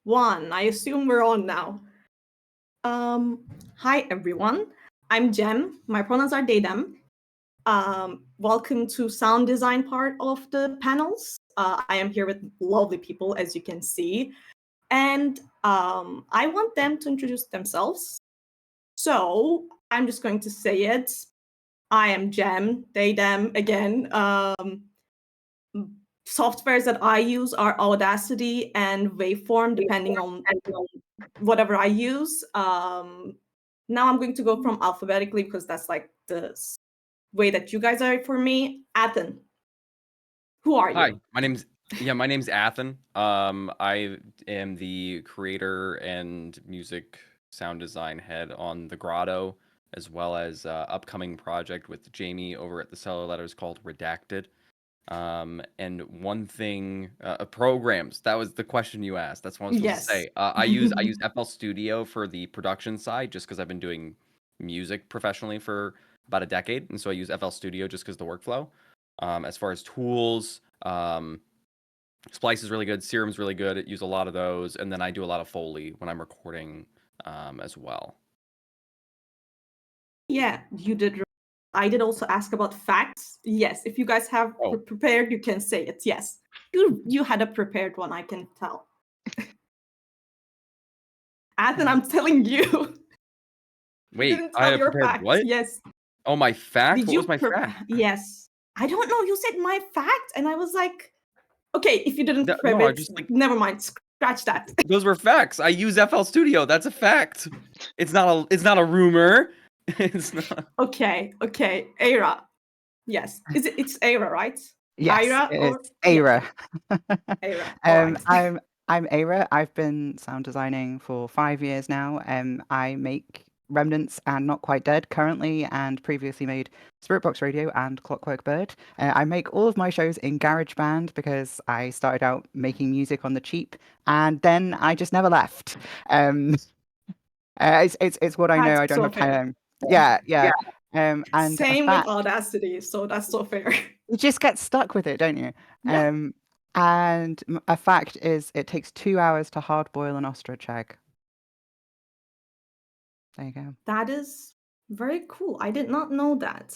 One. I assume we're on now. Hi everyone. I'm Jem. My pronouns are they, them. Welcome to sound design part of the panels. I am here with lovely people, as you can see. And I want them to introduce themselves. So I'm just going to say it. I am Jem, they, them again. Softwares that I use are Audacity and Waveform, depending on whatever I use. Now I'm going to go from alphabetically because that's like the way that you guys are for me. Athen, who are you? Hi, my name's Athen. I am the creator and music sound design head on The Grotto, as well as upcoming project with Jamie over at the Cellar Letters called Redacted. And one thing, programs. That was the question you asked. That's what I was supposed to say. I use FL Studio for the production side, just because I've been doing music professionally for about a decade, and so I use FL Studio just because the workflow. As far as tools, Splice is really good. Serum's really good. I use a lot of those, and then I do a lot of Foley when I'm recording as well. Yeah, you did. I did also ask about facts. Yes, if you guys have prepared, you can say it. Yes, you had a prepared one. I can tell. Athen, I'm telling you. Wait, Didn't I tell have your prepared facts. what? Yes. Oh, my fact? Did What you was my fact? Yes. I don't know. You said my fact, and I was like, okay, if you didn't prepare No, I it, just like never mind. Scratch that. those were facts. I use FL Studio. That's a fact. It's not a rumor. It's not. Okay. Aira. Yes. It's Aira, right? Yes, Aira it's Aira. Aira. All right. I'm Aira. I've been sound designing for 5 years now. I make Remnants and Not Quite Dead currently, and previously made Spirit Box Radio and Clockwork Bird. I make all of my shows in GarageBand because I started out making music on the cheap, and then I just never left. It's what I know. I don't have time. Yeah. And same with Audacity, so that's so fair. You just get stuck with it, don't you? Yeah. And a fact is, it takes 2 hours to hard boil an ostrich egg. There you go. That is very cool. I did not know that.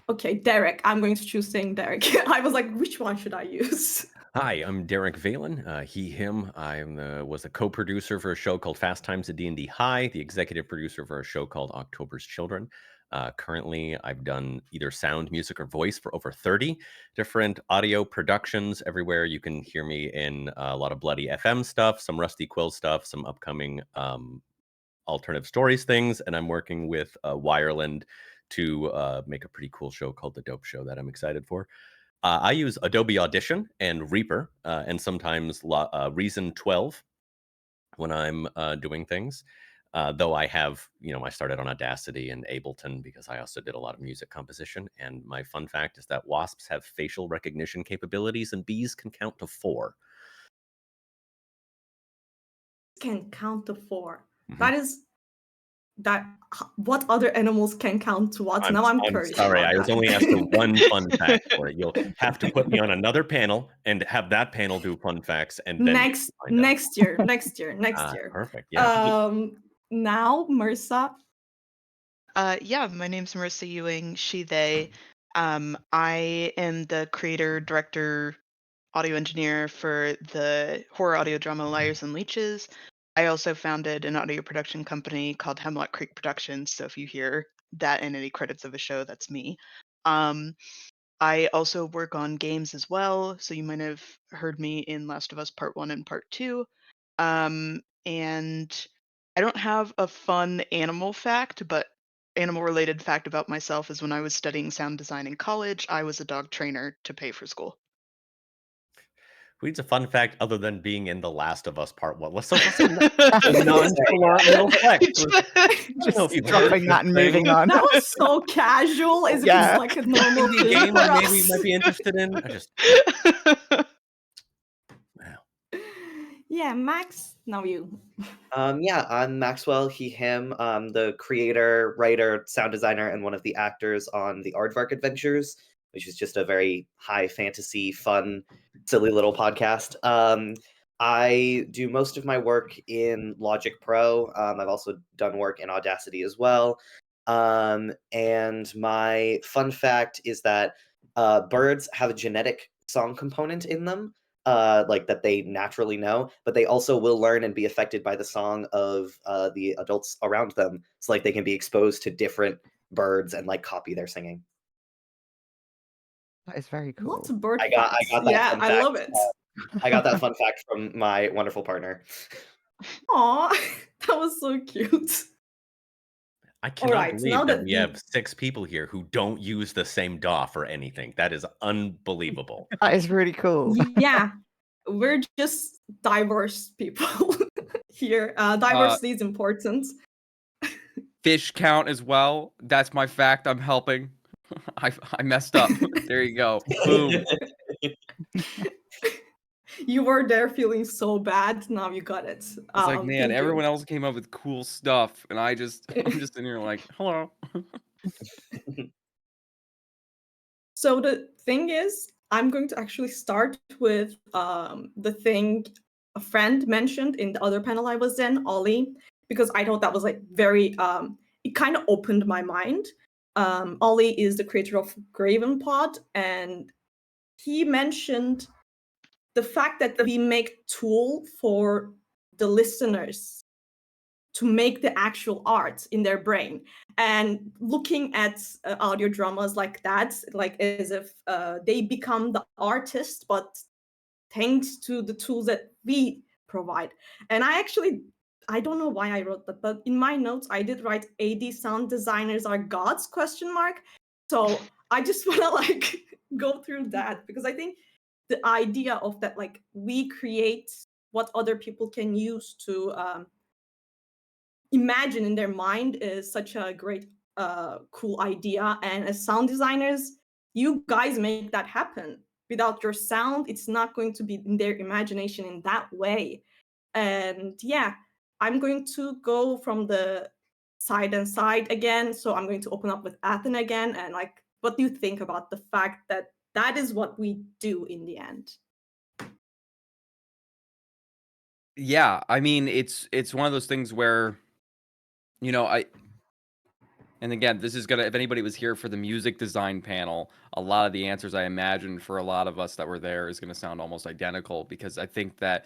Okay, Derek. I'm going to choose saying Derek. I was like, which one should I use? Hi, I'm Derek Valen, he, him. I was a co-producer for a show called Fast Times at D&D High, the executive producer for a show called October's Children. Currently, I've done either sound, music, or voice for over 30 different audio productions. Everywhere you can hear me in a lot of Bloody FM stuff, some Rusty Quill stuff, some upcoming alternative stories things, and I'm working with Wireland to make a pretty cool show called The Dope Show that I'm excited for. I use Adobe Audition and Reaper, and sometimes Reason 12 when I'm doing things. Though I have, I started on Audacity and Ableton because I also did a lot of music composition. And my fun fact is that wasps have facial recognition capabilities and bees can count to 4. Can count to 4. Mm-hmm. That what other animals can count to what? Now I'm curious. Sorry, I was only asked for one fun fact for it. You'll have to put me on another panel and have that panel do fun facts, and then next year. Perfect. Yeah. Now, Marisa. Yeah, my name's Marisa Ewing. She, they. I am the creator, director, audio engineer for the horror audio drama Liars and Leeches. I also founded an audio production company called Hemlock Creek Productions. So if you hear that in any credits of a show, that's me. I also work on games as well. So you might have heard me in Last of Us Part 1 and Part 2. And I don't have a fun animal fact, but animal-related fact about myself is when I was studying sound design in college, I was a dog trainer to pay for school. Who needs a fun fact other than being in The Last of Us Part 1? Let's nonchalant little flex. Just dropping that and moving on. That was so casual. Is it like a normal game that maybe you might be interested in? Wow. Yeah, Max, now you. Yeah, I'm Maxwell, he, him. I'm the creator, writer, sound designer, and one of the actors on the Aardvark Adventures, which is just a very high fantasy, fun silly little podcast. I do most of my work in Logic Pro. I've also done work in Audacity as well. And my fun fact is that birds have a genetic song component in them, like that they naturally know, but they also will learn and be affected by the song of the adults around them. So like they can be exposed to different birds and like copy their singing. That is very cool. Lots of bird I got facts. that Yeah, fun I fact. love it. I got that fun fact from my wonderful partner. Aw, that was so cute. I cannot Alright, believe now that that we have 6 people here who don't use the same DAW for anything. That is unbelievable. That is really cool. Yeah, we're just diverse people here. Diversity is important. Fish count as well. That's my fact. I'm helping. I messed up. There you go. Boom. You were there feeling so bad. Now you got it. It's like, man, Thank you. everyone else came up with cool stuff, and I'm just in here like, hello. So the thing is, I'm going to actually start with the thing a friend mentioned in the other panel I was in, Ollie, because I thought that was like very, it kind of opened my mind. Ollie is the creator of GravenPod, and he mentioned the fact that we make tool for the listeners to make the actual art in their brain, and looking at audio dramas like that, like as if they become the artist, but thanks to the tools that we provide. And I don't know why I wrote that, but in my notes I did write AD sound designers are gods question mark. So I just want to like go through that, because I think the idea of that, like we create what other people can use to imagine in their mind, is such a great cool idea. And as sound designers, you guys make that happen. Without your sound, it's not going to be in their imagination in that way. And yeah, I'm going to go from the side and side again. So I'm going to open up with Athen again. And like, what do you think about the fact that that is what we do in the end? Yeah, I mean, it's one of those things where, and again, this is gonna, if anybody was here for the music design panel, a lot of the answers I imagine for a lot of us that were there is gonna sound almost identical, because I think that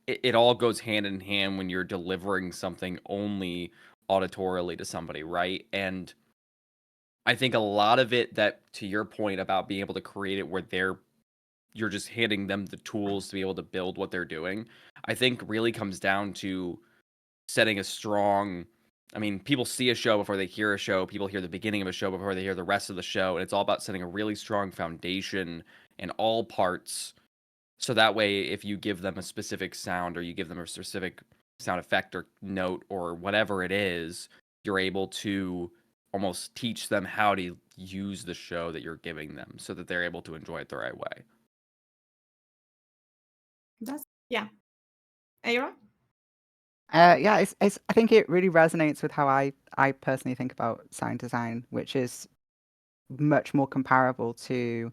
it all goes hand in hand when you're delivering something only auditorily to somebody, right? And I think a lot of it, that to your point about being able to create it where you're just handing them the tools to be able to build what they're doing, I think really comes down to setting a strong, I mean, people see a show before they hear a show. People hear the beginning of a show before they hear the rest of the show. And it's all about setting a really strong foundation in all parts. So that way, if you give them a specific sound, or you give them a specific sound effect or note or whatever it is, you're able to almost teach them how to use the show that you're giving them so that they're able to enjoy it the right way. That's, yeah. Aira? Yeah, it's. I think it really resonates with how I personally think about sound design, which is much more comparable to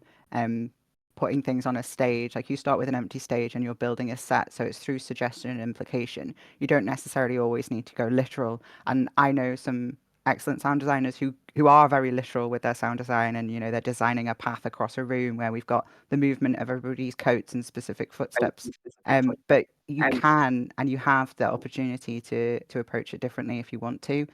putting things on a stage. Like you start with an empty stage and you're building a set, so it's through suggestion and implication. You don't necessarily always need to go literal. And I know some excellent sound designers who are very literal with their sound design, and they're designing a path across a room where we've got the movement of everybody's coats and specific footsteps. But you can, and you have the opportunity to approach it differently if you want to,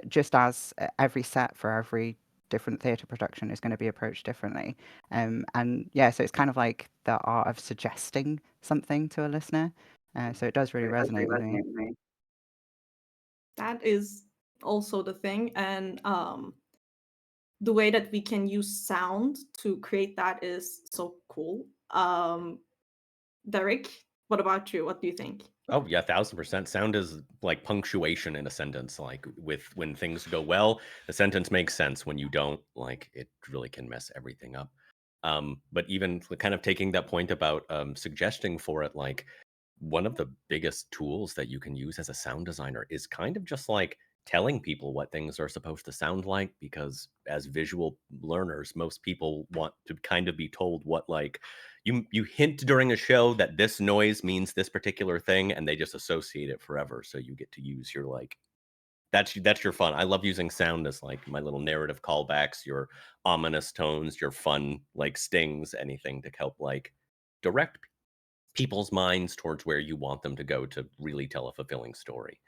just as every set for every different theatre production is going to be approached differently. And yeah, so it's kind of like the art of suggesting something to a listener. So it does really resonate with me. That is also the thing. And the way that we can use sound to create that is so cool. Derek, what about you? What do you think? Oh yeah, 1000%. Sound is like punctuation in a sentence. Like when things go well, the sentence makes sense. When you don't, like it really can mess everything up. But even kind of taking that point about suggesting for it, like one of the biggest tools that you can use as a sound designer is kind of just like telling people what things are supposed to sound like, because as visual learners, most people want to kind of be told what, like, you hint during a show that this noise means this particular thing, and they just associate it forever. So you get to use your like that's your fun. I love using sound as like my little narrative callbacks, your ominous tones, your fun like stings, anything to help like direct people's minds towards where you want them to go to really tell a fulfilling story.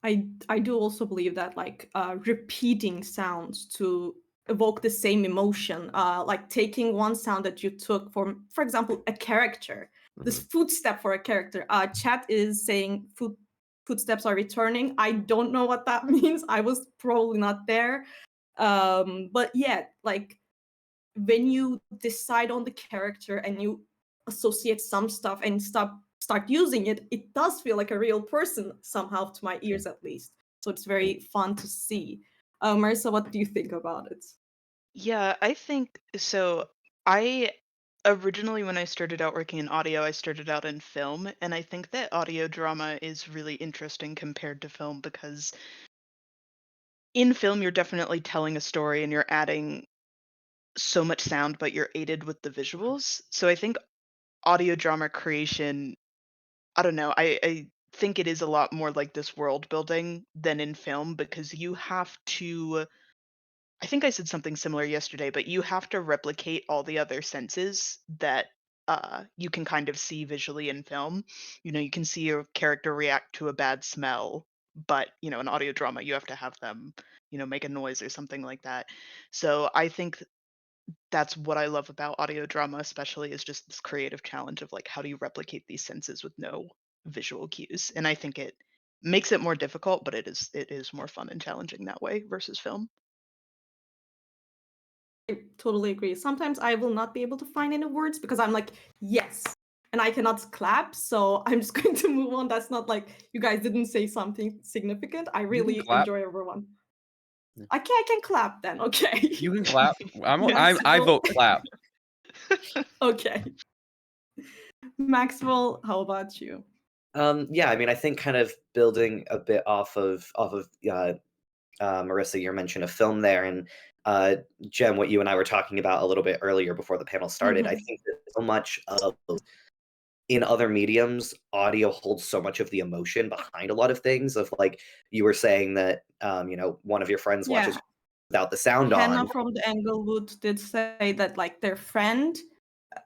I do also believe that like repeating sounds to evoke the same emotion, like taking one sound that you took for example, a character, this footstep for a character. Chat is saying footsteps are returning. I don't know what that means. I was probably not there. But yeah, like when you decide on the character and you associate some stuff and start using it, it does feel like a real person somehow, to my ears at least. So it's very fun to see. Marisa, what do you think about it? Yeah, I think so. I originally, when I started out working in audio, I started out in film, and I think that audio drama is really interesting compared to film because in film, you're definitely telling a story and you're adding so much sound, but you're aided with the visuals. So I think audio drama creation, I don't know, I think it is a lot more like this world building than in film because you have to I think I said something similar yesterday, but you have to replicate all the other senses that you can kind of see visually in film. You know, you can see a character react to a bad smell, but you know, in audio drama, you have to have them, you know, make a noise or something like that. So I think that's what I love about audio drama, especially, is just this creative challenge of like, how do you replicate these senses with no visual cues? And I think it makes it more difficult, but it is more fun and challenging that way versus film. I totally agree. Sometimes I will not be able to find any words because I'm like, yes, and I cannot clap. So I'm just going to move on. That's not like you guys didn't say something significant. I You can really clap. enjoy everyone. I can clap then. Okay. You can clap. I Maxwell. vote clap. Okay. Maxwell, how about you? Yeah, I mean, I think kind of building a bit off of Marisa, your mention of film there, and Jem, what you and I were talking about a little bit earlier before the panel started. I think that so much of in other mediums, audio holds so much of the emotion behind a lot of things. Of like you were saying that one of your friends watches Yeah. without the sound Hannah on. from the Englewood did say that like their friend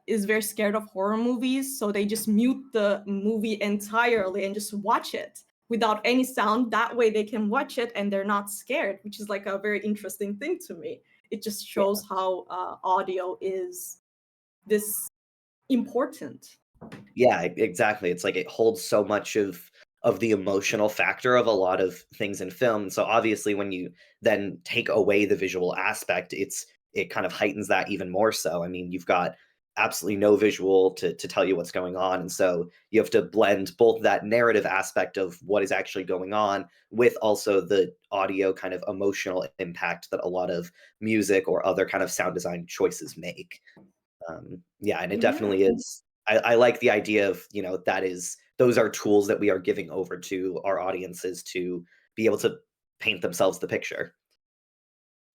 is very scared of horror movies, so they just mute the movie entirely and just watch it without any sound. That way they can watch it and they're not scared, which is like a very interesting thing to me. It just shows how audio is this important. Yeah, exactly. It's like it holds so much of the emotional factor of a lot of things in film. So obviously when you then take away the visual aspect, it kind of heightens that even more so. I mean, you've got absolutely no visual to tell you what's going on. And so you have to blend both that narrative aspect of what is actually going on with also the audio kind of emotional impact that a lot of music or other kind of sound design choices make. Yeah, and it definitely is. I like the idea of, those are tools that we are giving over to our audiences to be able to paint themselves the picture.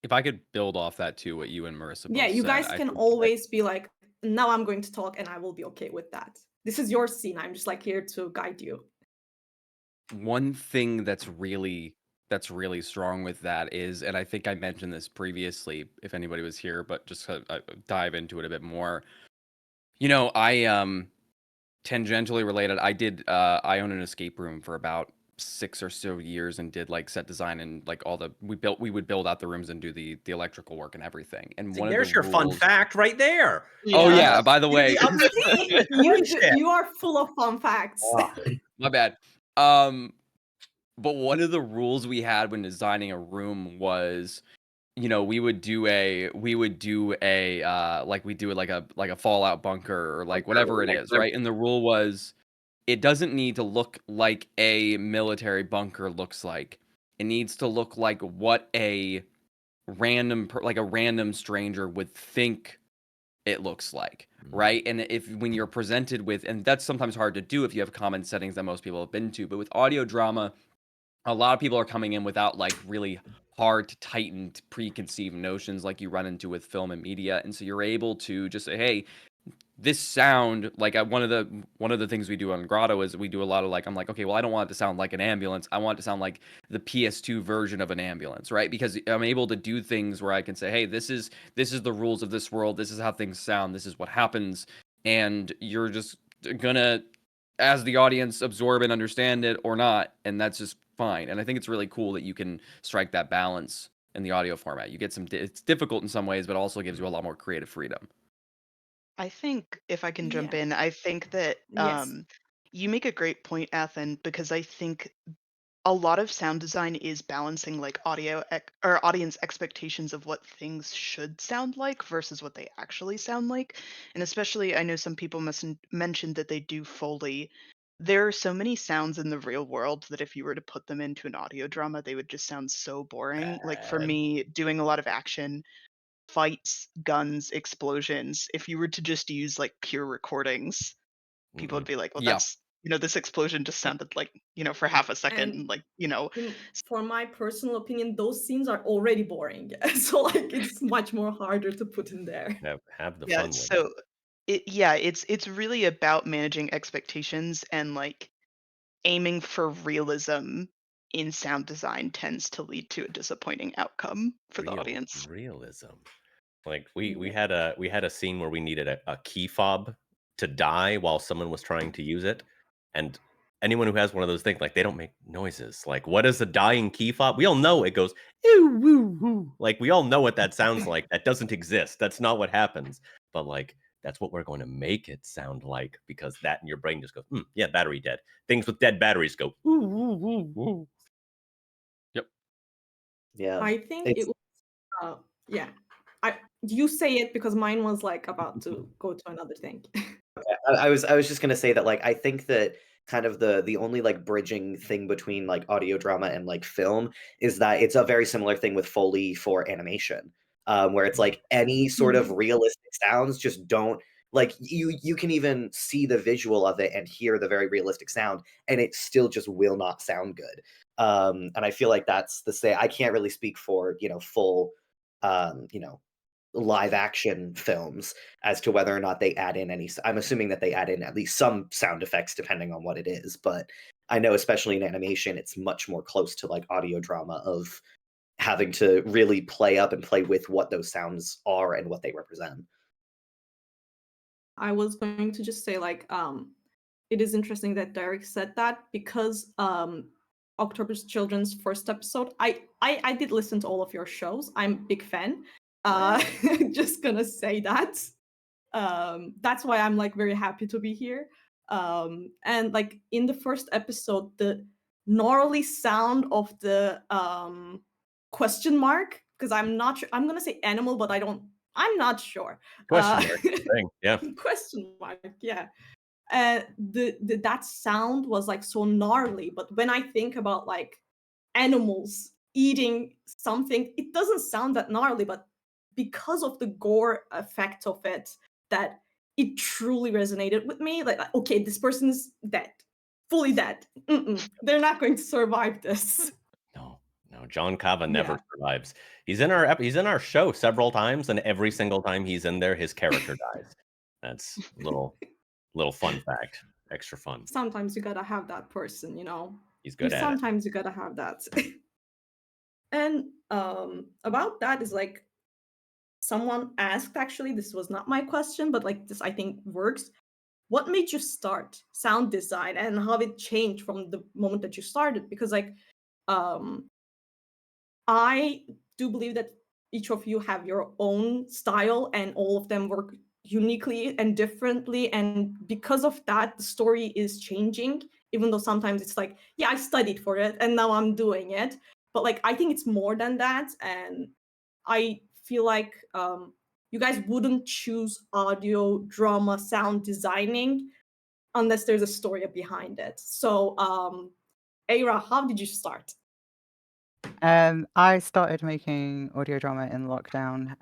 If I could build off that too, what you and Marisa both Yeah, you said, guys I can think that always be like, now I'm going to talk and I will be okay with that. This is your scene. I'm just like here to guide you. one thing that's really strong with that is, and I think I mentioned this previously, if anybody was here, but just to dive into it a bit more. You know, I tangentially related. I own an escape room for about 6 or so years and did like set design and like we would build out the rooms and do the electrical work and everything. And See, one of there's the your fun rules. fact right there. Oh Yeah. yeah, by the way, You are full of fun facts. my bad. But one of the rules we had when designing a room was, you know, we would do a like we do it like a fallout bunker or like whatever it is, right? And the rule was it doesn't need to look like a military bunker looks like. It needs to look like what a random stranger would think it looks like, right? And if when you're presented with, and that's sometimes hard to do if you have common settings that most people have been to, but with audio drama, a lot of people are coming in without like really hard to tightened preconceived notions like you run into with film and media, and so you're able to just say, hey, this sound, like one of the things we do on Grotto is we do a lot of like, I'm like, okay, well, I don't want it to sound like an ambulance. I want it to sound like the PS2 version of an ambulance, right? Because I'm able to do things where I can say, hey, this is the rules of this world. This is how things sound. This is what happens, and you're just gonna, as the audience, absorb and understand it or not, and that's just fine. And I think it's really cool that you can strike that balance in the audio format. You get it's difficult in some ways, but also gives you a lot more creative freedom. I think if I can jump Yeah. in, I think that Yes. you make a great point, Athen, because I think a lot of sound design is balancing like or audience expectations of what things should sound like versus what they actually sound like. And especially, I know some people mentioned that they do Foley. There are so many sounds in the real world that if you were to put them into an audio drama, they would just sound so boring. Like for Bad. me, doing a lot of action, fights, guns, explosions, if you were to just use like pure recordings, people Mhm. would be like, well, Yeah. that's, this explosion just sounded like, for half a second. And And like, for my personal opinion, those scenes are already boring. So like it's much more harder to put in there. Have the yeah. fun with it. So it's really about managing expectations and like aiming for realism in sound design tends to lead to a disappointing outcome for the audience. Realism. Like we Yeah. had a scene where we needed a key fob to die while someone was trying to use it, and anyone who has one of those things, like they don't make noises. Like, what is a dying key fob? We all know it goes ooh woo woo. Like we all know what that sounds like. That doesn't exist. That's not what happens. But like that's what we're going to make it sound like, because that in your brain just goes, yeah, battery dead. Things with dead batteries go ooh woo woo woo. Yep. Yeah. I think it It's was yeah. You say it because mine was like about to go to another thing. I was just gonna say that like I think that kind of the only like bridging thing between like audio drama and like film is that it's a very similar thing with Foley for animation, where it's like any sort of realistic sounds just don't like you can even see the visual of it and hear the very realistic sound and it still just will not sound good. And I feel like that's the say I can't really speak for full you know live action films as to whether or not they add in I'm assuming that they add in at least some sound effects depending on what it is, but I know especially in animation it's much more close to like audio drama of having to really play up and play with what those sounds are and what they represent. I was going to just say like it is interesting that Derek said that because October's Children's first episode, I did listen to all of your shows. I'm a big fan. Just gonna say that. That's why I'm like very happy to be here. And like in the first episode, the gnarly sound of the question mark, because I'm not sure, I'm gonna say animal, but I'm not sure. Question mark thing. Yeah. Question mark, yeah. That sound was like so gnarly, but when I think about like animals eating something, it doesn't sound that gnarly, but because of the gore effect of it, that it truly resonated with me. Like, okay, this person's dead, fully dead. They're not going to survive this. No, John Cava never Yeah. survives. He's in our show several times, and every single time he's in there, his character dies. That's a little fun fact. Extra fun. Sometimes you gotta have that person, you know. He's good at it. Sometimes you gotta have that. And about that is like someone asked, actually, this was not my question, but like this I think works. What made you start sound design and how it changed from the moment that you started? Because like um I do believe that each of you have your own style and all of them work uniquely and differently. And because of that, the story is changing, even though sometimes it's like, yeah, I studied for it and now I'm doing it. But like, I think it's more than that. And I feel like you guys wouldn't choose audio, drama, sound designing unless there's a story behind it. So, Aira, how did you start? I started making audio drama in lockdown.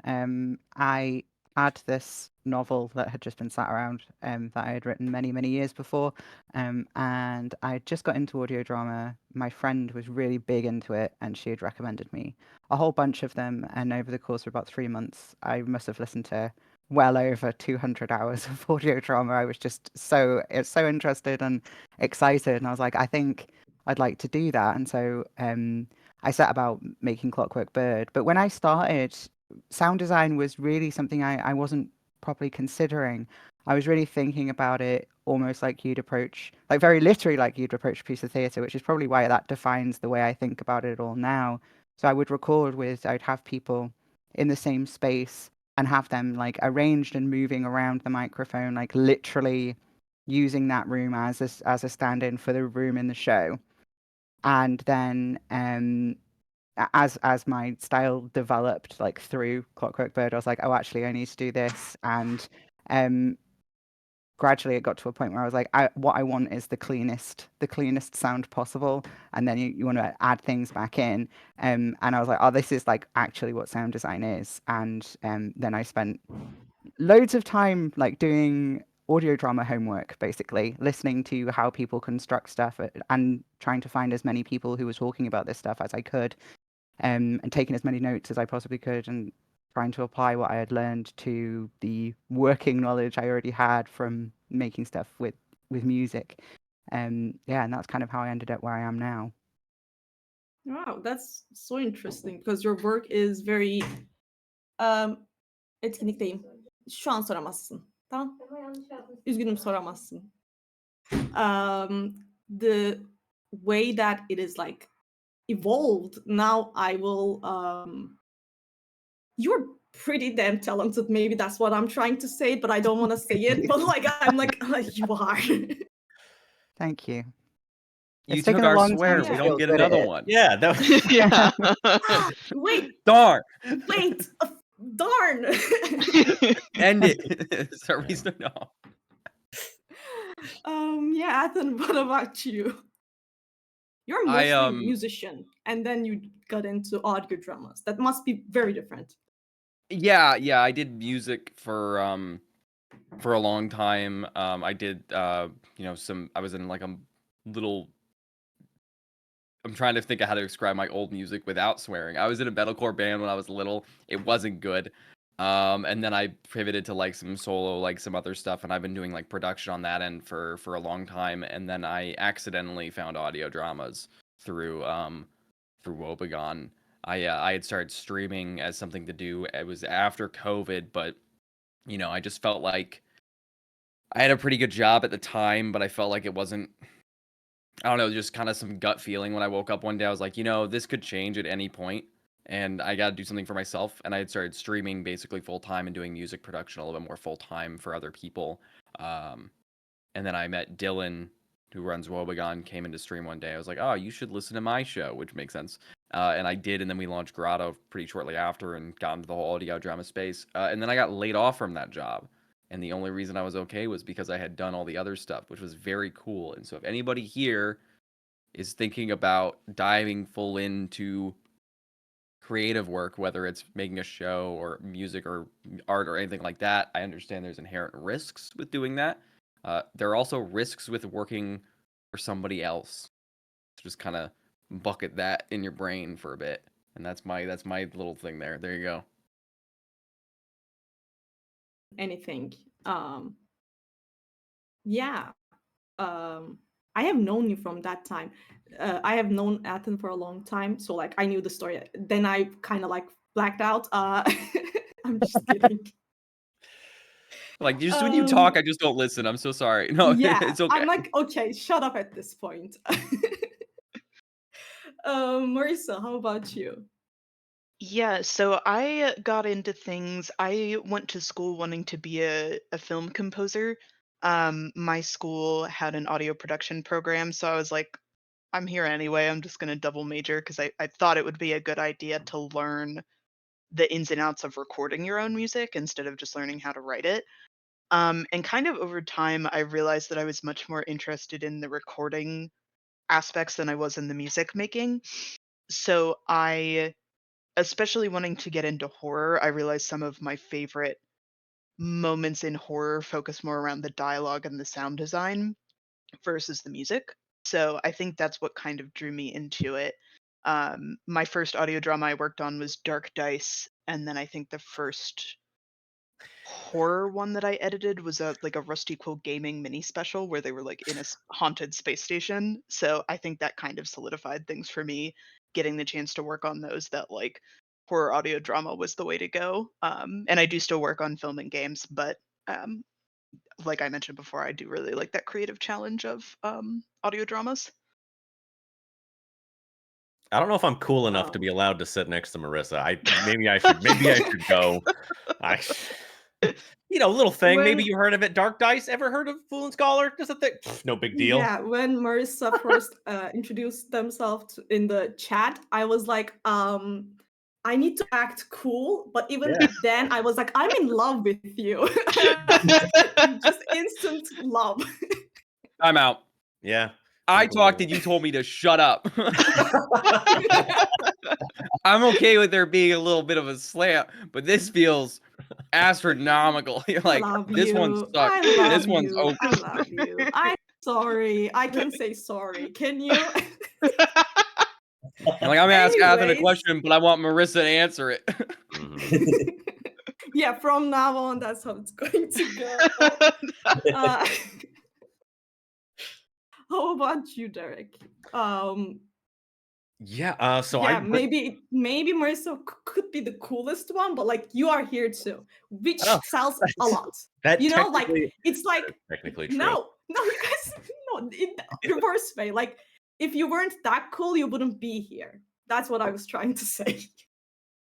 I had this novel that had just been sat around that I had written many, many years before. And I just got into audio drama. My friend was really big into it, and she had recommended me a whole bunch of them. And over the course of about 3 months, I must have listened to well over 200 hours of audio drama. I was just so interested and excited, and I was like, I think I'd like to do that. And so I set about making Clockwork Bird. But when I started, sound design was really something I wasn't properly considering. I was really thinking about it almost like you'd approach, like very literally like you'd approach a piece of theatre, which is probably why that defines the way I think about it all now. So I would record I'd have people in the same space and have them like arranged and moving around the microphone, like literally using that room as a stand-in for the room in the show. And then as my style developed like through Clockwork Bird, I was like, oh, actually, I need to do this. And gradually, it got to a point where I was like, what I want is the cleanest sound possible. And then you want to add things back in. And I was like, oh, this is like actually what sound design is. And then I spent loads of time like doing audio drama homework, basically listening to how people construct stuff and trying to find as many people who were talking about this stuff as I could, and taking as many notes as I possibly could, and trying to apply what I had learned to the working knowledge I already had from making stuff with music. Yeah, and that's kind of how I ended up where I am now. Wow, that's so interesting because your work is very etkinlikteyim. Şu an soramazsın. Tamam. Üzgünüm, soramazsın. The way that it is like evolved, now I will you're pretty damn talented. Maybe that's what I'm trying to say, but I don't want to say it. But like I'm like, you are. Thank you. You It's took taken a our long swear. time We to don't feel get good at another it. one. Yeah, that was, Yeah. Wait, Darn. wait, darn. End it. Sorry, no. Yeah, Ethan, what about you? You're I mostly a musician, and then you got into audio dramas. That must be very different. yeah, I did music for a long time. I did I was in like a little, I'm trying to think of how to describe my old music without swearing. I was in a metalcore band when I was little. It wasn't good. And then I pivoted to like some solo, like some other stuff, and I've been doing like production on that end for a long time. And then I accidentally found audio dramas through AuFiCon. I had started streaming as something to do. It was after COVID, but I just felt like I had a pretty good job at the time, but I felt like it wasn't, I don't know, just kind of some gut feeling when I woke up one day. I was like, this could change at any point, and I got to do something for myself. And I had started streaming basically full time and doing music production a little bit more full time for other people. And then I met Dylan, who runs Wobegon, came into stream one day. I was like, oh, you should listen to my show, which makes sense. And I did, and then we launched Grotto pretty shortly after and got into the whole audio drama space. And then I got laid off from that job. And the only reason I was okay was because I had done all the other stuff, which was very cool. And so if anybody here is thinking about diving full into creative work, whether it's making a show or music or art or anything like that, I understand there's inherent risks with doing that. There are also risks with working for somebody else. So just kind of bucket that in your brain for a bit. And that's my little thing there. There you go. Anything. Yeah. I have known you from that time. I have known Ethan for a long time, so like I knew the story. Then I kind of like blacked out. I'm just kidding. Like, just when you talk, I just don't listen. I'm so sorry. No, Yeah, it's okay. I'm like, okay, shut up at this point. Marisa, how about you? Yeah, so I got into things. I went to school wanting to be a film composer. My school had an audio production program, so I was like, I'm here anyway. I'm just going to double major because I thought it would be a good idea to learn the ins and outs of recording your own music instead of just learning how to write it. And kind of over time, I realized that I was much more interested in the recording aspects than I was in the music making. So I, especially wanting to get into horror, I realized some of my favorite moments in horror focus more around the dialogue and the sound design versus the music. So I think that's what kind of drew me into it. My first audio drama I worked on was Dark Dice, and then I think the first horror one that I edited was a Rusty Quill gaming mini special where they were like in a haunted space station. So I think that kind of solidified things for me, getting the chance to work on those, that like horror audio drama was the way to go. And I do still work on film and games, but like I mentioned before, I do really like that creative challenge of audio dramas. I don't know if I'm cool enough to be allowed to sit next to Marisa. Maybe I should go. Little thing. Maybe you heard of it. Dark Dice. Ever heard of Fool and Scholar? Just a thing. No big deal. Yeah, when Marisa first introduced themselves in the chat, I was like, I need to act cool, but even then, I was like, I'm in love with you. Just instant love. I'm out. Yeah. I talked and you told me to shut up. I'm okay with there being a little bit of a slant, but this feels astronomical. You're like, this one sucks. This one's okay. I love you. I'm sorry. I can say sorry. Can you? Like, I'm asking Athen a question, but I want Marisa to answer it. Yeah, from now on, that's how it's going to go. How about you, Derek? Maybe Marisa could be the coolest one, but like you are here too, which sells a lot. It's like technically true. No, you guys, no, in the reverse way. Like if you weren't that cool, you wouldn't be here. That's what I was trying to say.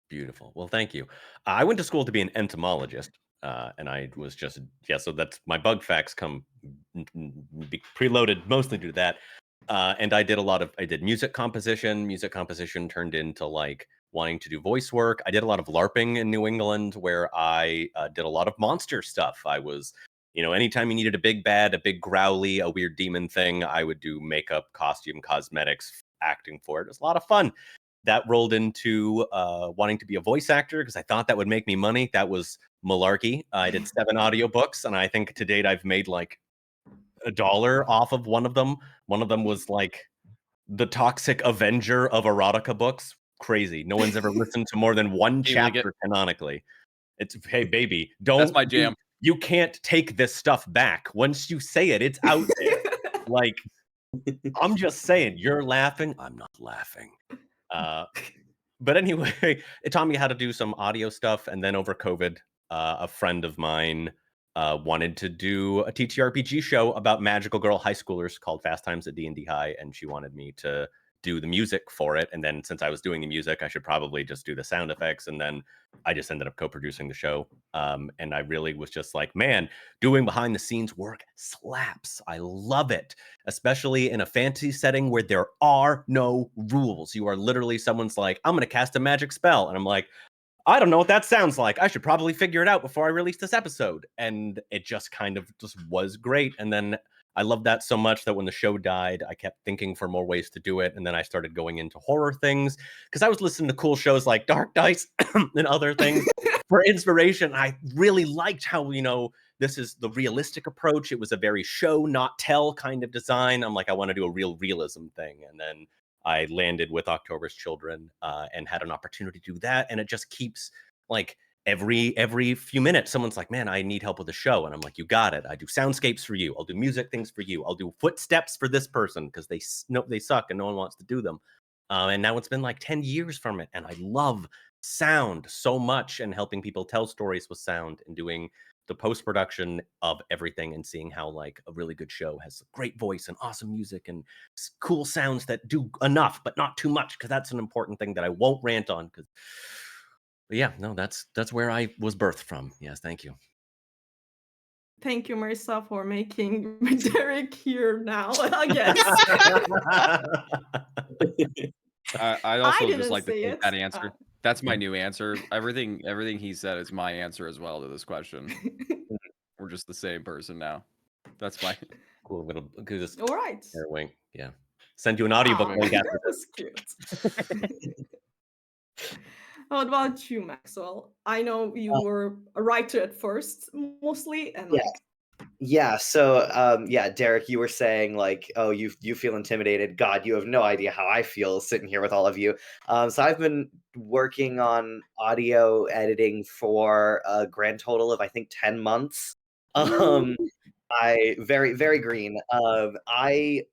Beautiful. Well, thank you. I went to school to be an entomologist. And I was just, so that's my bug facts come preloaded mostly due to that. And I did music composition. Music composition turned into like wanting to do voice work. I did a lot of LARPing in New England where I did a lot of monster stuff. I was, anytime you needed a big bad, a big growly, a weird demon thing, I would do makeup, costume, cosmetics, acting for it. It was a lot of fun. That rolled into wanting to be a voice actor because I thought that would make me money. That was malarkey. I did 7 audiobooks, and I think to date I've made like $1 off of one of them. One of them was like the Toxic Avenger of erotica books. Crazy. No one's ever listened to more than one chapter canonically. It's, hey, baby, don't. That's my jam. You can't take this stuff back. Once you say it, it's out there. Like, I'm just saying, you're laughing. I'm not laughing. But anyway, it taught me how to do some audio stuff. And then over COVID, a friend of mine wanted to do a TTRPG show about magical girl high schoolers called Fast Times at D&D High. And she wanted me to do the music for it. And then since I was doing the music, I should probably just do the sound effects. And then I just ended up co-producing the show. And I really was just like, man, doing behind the scenes work slaps. I love it, especially in a fantasy setting where there are no rules. You are literally, someone's like, I'm going to cast a magic spell. And I'm like, I don't know what that sounds like. I should probably figure it out before I release this episode. And it just kind of just was great. And then I loved that so much that when the show died, I kept thinking for more ways to do it. And then I started going into horror things because I was listening to cool shows like Dark Dice and other things for inspiration. I really liked how, this is the realistic approach. It was a very show, not tell kind of design. I'm like, I want to do a real realism thing. And then I landed with October's Children and had an opportunity to do that. And it just keeps like every few minutes, someone's like, man, I need help with the show. And I'm like, you got it. I do soundscapes for you. I'll do music things for you. I'll do footsteps for this person because they suck and no one wants to do them. And now it's been like 10 years from it. And I love sound so much and helping people tell stories with sound and doing the post-production of everything and seeing how like a really good show has great voice and awesome music and cool sounds that do enough, but not too much. Cause that's an important thing that I won't rant on. But yeah, no, that's where I was birthed from. Yes, thank you. Thank you, Marisa, for making Derek here now, I guess. I also just like to take that answer. That's my new answer. Everything he said is my answer as well to this question. We're just the same person now. That's my cool little. All right. Wink. Yeah. Send you an audiobook link after this. Cute. How about you, Maxwell? I know you were a writer at first, mostly, and Yeah. like, Yeah, so yeah, Derek, you were saying like, oh, you feel intimidated. God, you have no idea how I feel sitting here with all of you. So I've been working on audio editing for a grand total of I think 10 months. Um, I very green. I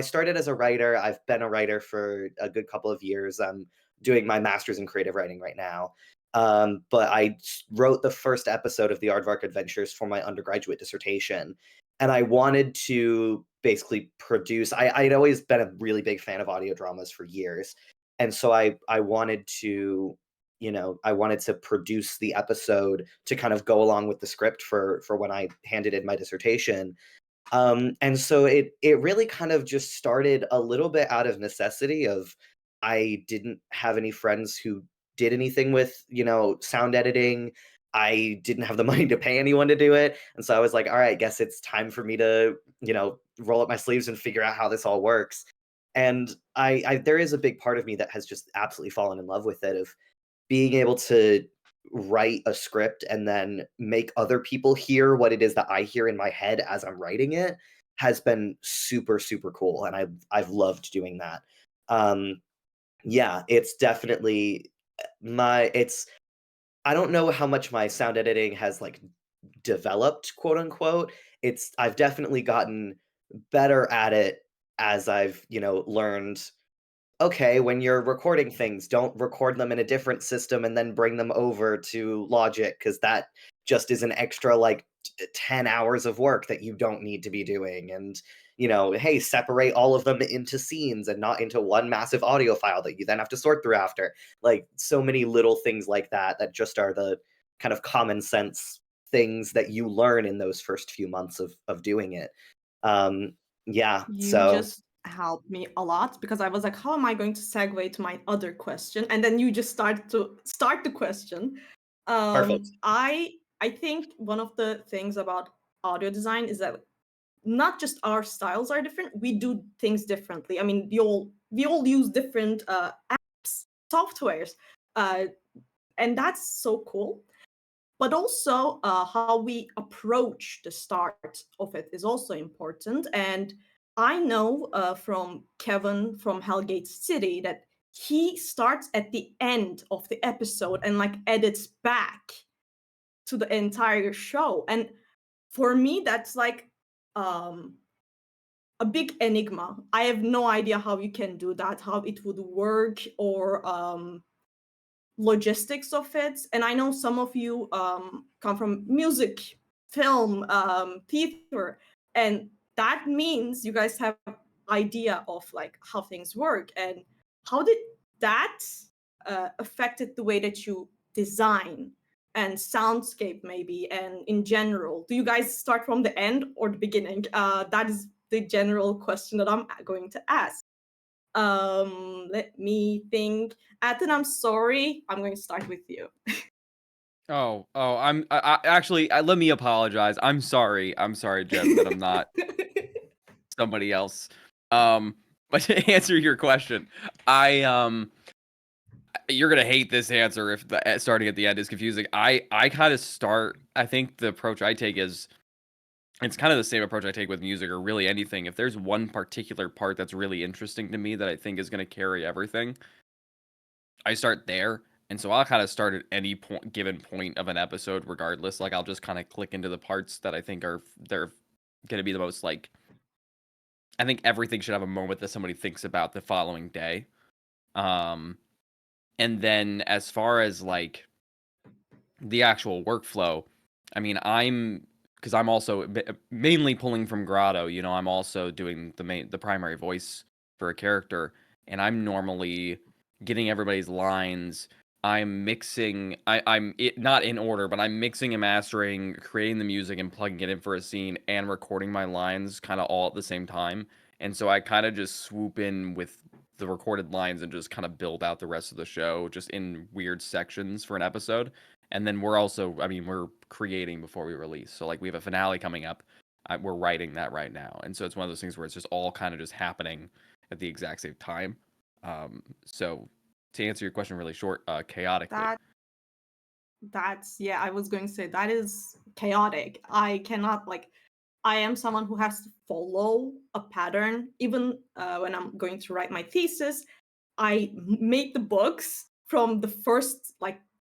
started as a writer. I've been a writer for a good couple of years. I'm doing my master's in creative writing right now. But I wrote the first episode of the Aardvark Adventures for my undergraduate dissertation, and I wanted to basically produce. I'd always been a really big fan of audio dramas for years, and so I wanted to, I wanted to produce the episode to kind of go along with the script for when I handed in my dissertation. And so it really kind of just started a little bit out of necessity of I didn't have any friends who did anything with, sound editing. I didn't have the money to pay anyone to do it. And so I was like, all right, guess it's time for me to, roll up my sleeves and figure out how this all works. And I there is a big part of me that has just absolutely fallen in love with it, of being able to write a script and then make other people hear what it is that I hear in my head as I'm writing it has been super, super cool. And I've loved doing that. Yeah, it's definitely I don't know how much my sound editing has like developed, quote unquote. I've definitely gotten better at it as I've, learned, okay, when you're recording things, don't record them in a different system and then bring them over to Logic, because that just is an extra like 10 hours of work that you don't need to be doing. And, hey, separate all of them into scenes and not into one massive audio file that you then have to sort through after. Like so many little things like that that just are the kind of common sense things that you learn in those first few months of doing it. Yeah, you so just helped me a lot, because I was like, how am I going to segue to my other question? And then you just start the question. perfect. I think one of the things about audio design is that not just our styles are different, we do things differently. I mean, we all use different apps, softwares, uh, and that's so cool. But also, how we approach the start of it is also important. And I know from Kevin from Hellgate City that he starts at the end of the episode and like edits back to the entire show. And for me, that's like a big enigma. I have no idea how you can do that, how it would work, or logistics of it. And I know some of you come from music, film, theater, and that means you guys have idea of like how things work. And how did that affected the way that you design and soundscape, maybe, and in general? Do you guys start from the end or the beginning? That is the general question that I'm going to ask. Let me think. Ethan, I'm sorry. I'm going to start with you. Actually, let me apologize. I'm sorry, Jen, that I'm not somebody else. But to answer your question, you're gonna hate this answer if the starting at the end is confusing. I kind of start. I think the approach I take is, it's kind of the same approach I take with music or really anything. If there's one particular part that's really interesting to me that I think is gonna carry everything, I start there. And so I'll kind of start at any given point of an episode, regardless. Like I'll just kind of click into the parts that I think they're gonna be the most like. I think everything should have a moment that somebody thinks about the following day. And then as far as like the actual workflow, I mean, because I'm also mainly pulling from Grotto, I'm also doing the primary voice for a character, and I'm normally getting everybody's lines. I'm mixing, I'm it not in order, but I'm mixing and mastering, creating the music and plugging it in for a scene and recording my lines kind of all at the same time. And so I kind of just swoop in with the recorded lines and just kind of build out the rest of the show just in weird sections for an episode. And then we're creating before we release. So like we have a finale coming up. We're writing that right now. And so it's one of those things where it's just all kind of just happening at the exact same time. So to answer your question really short, chaotically. That's yeah, I was going to say that is chaotic. I cannot I am someone who has to follow a pattern. Even when I'm going to write my thesis, I make the books from the first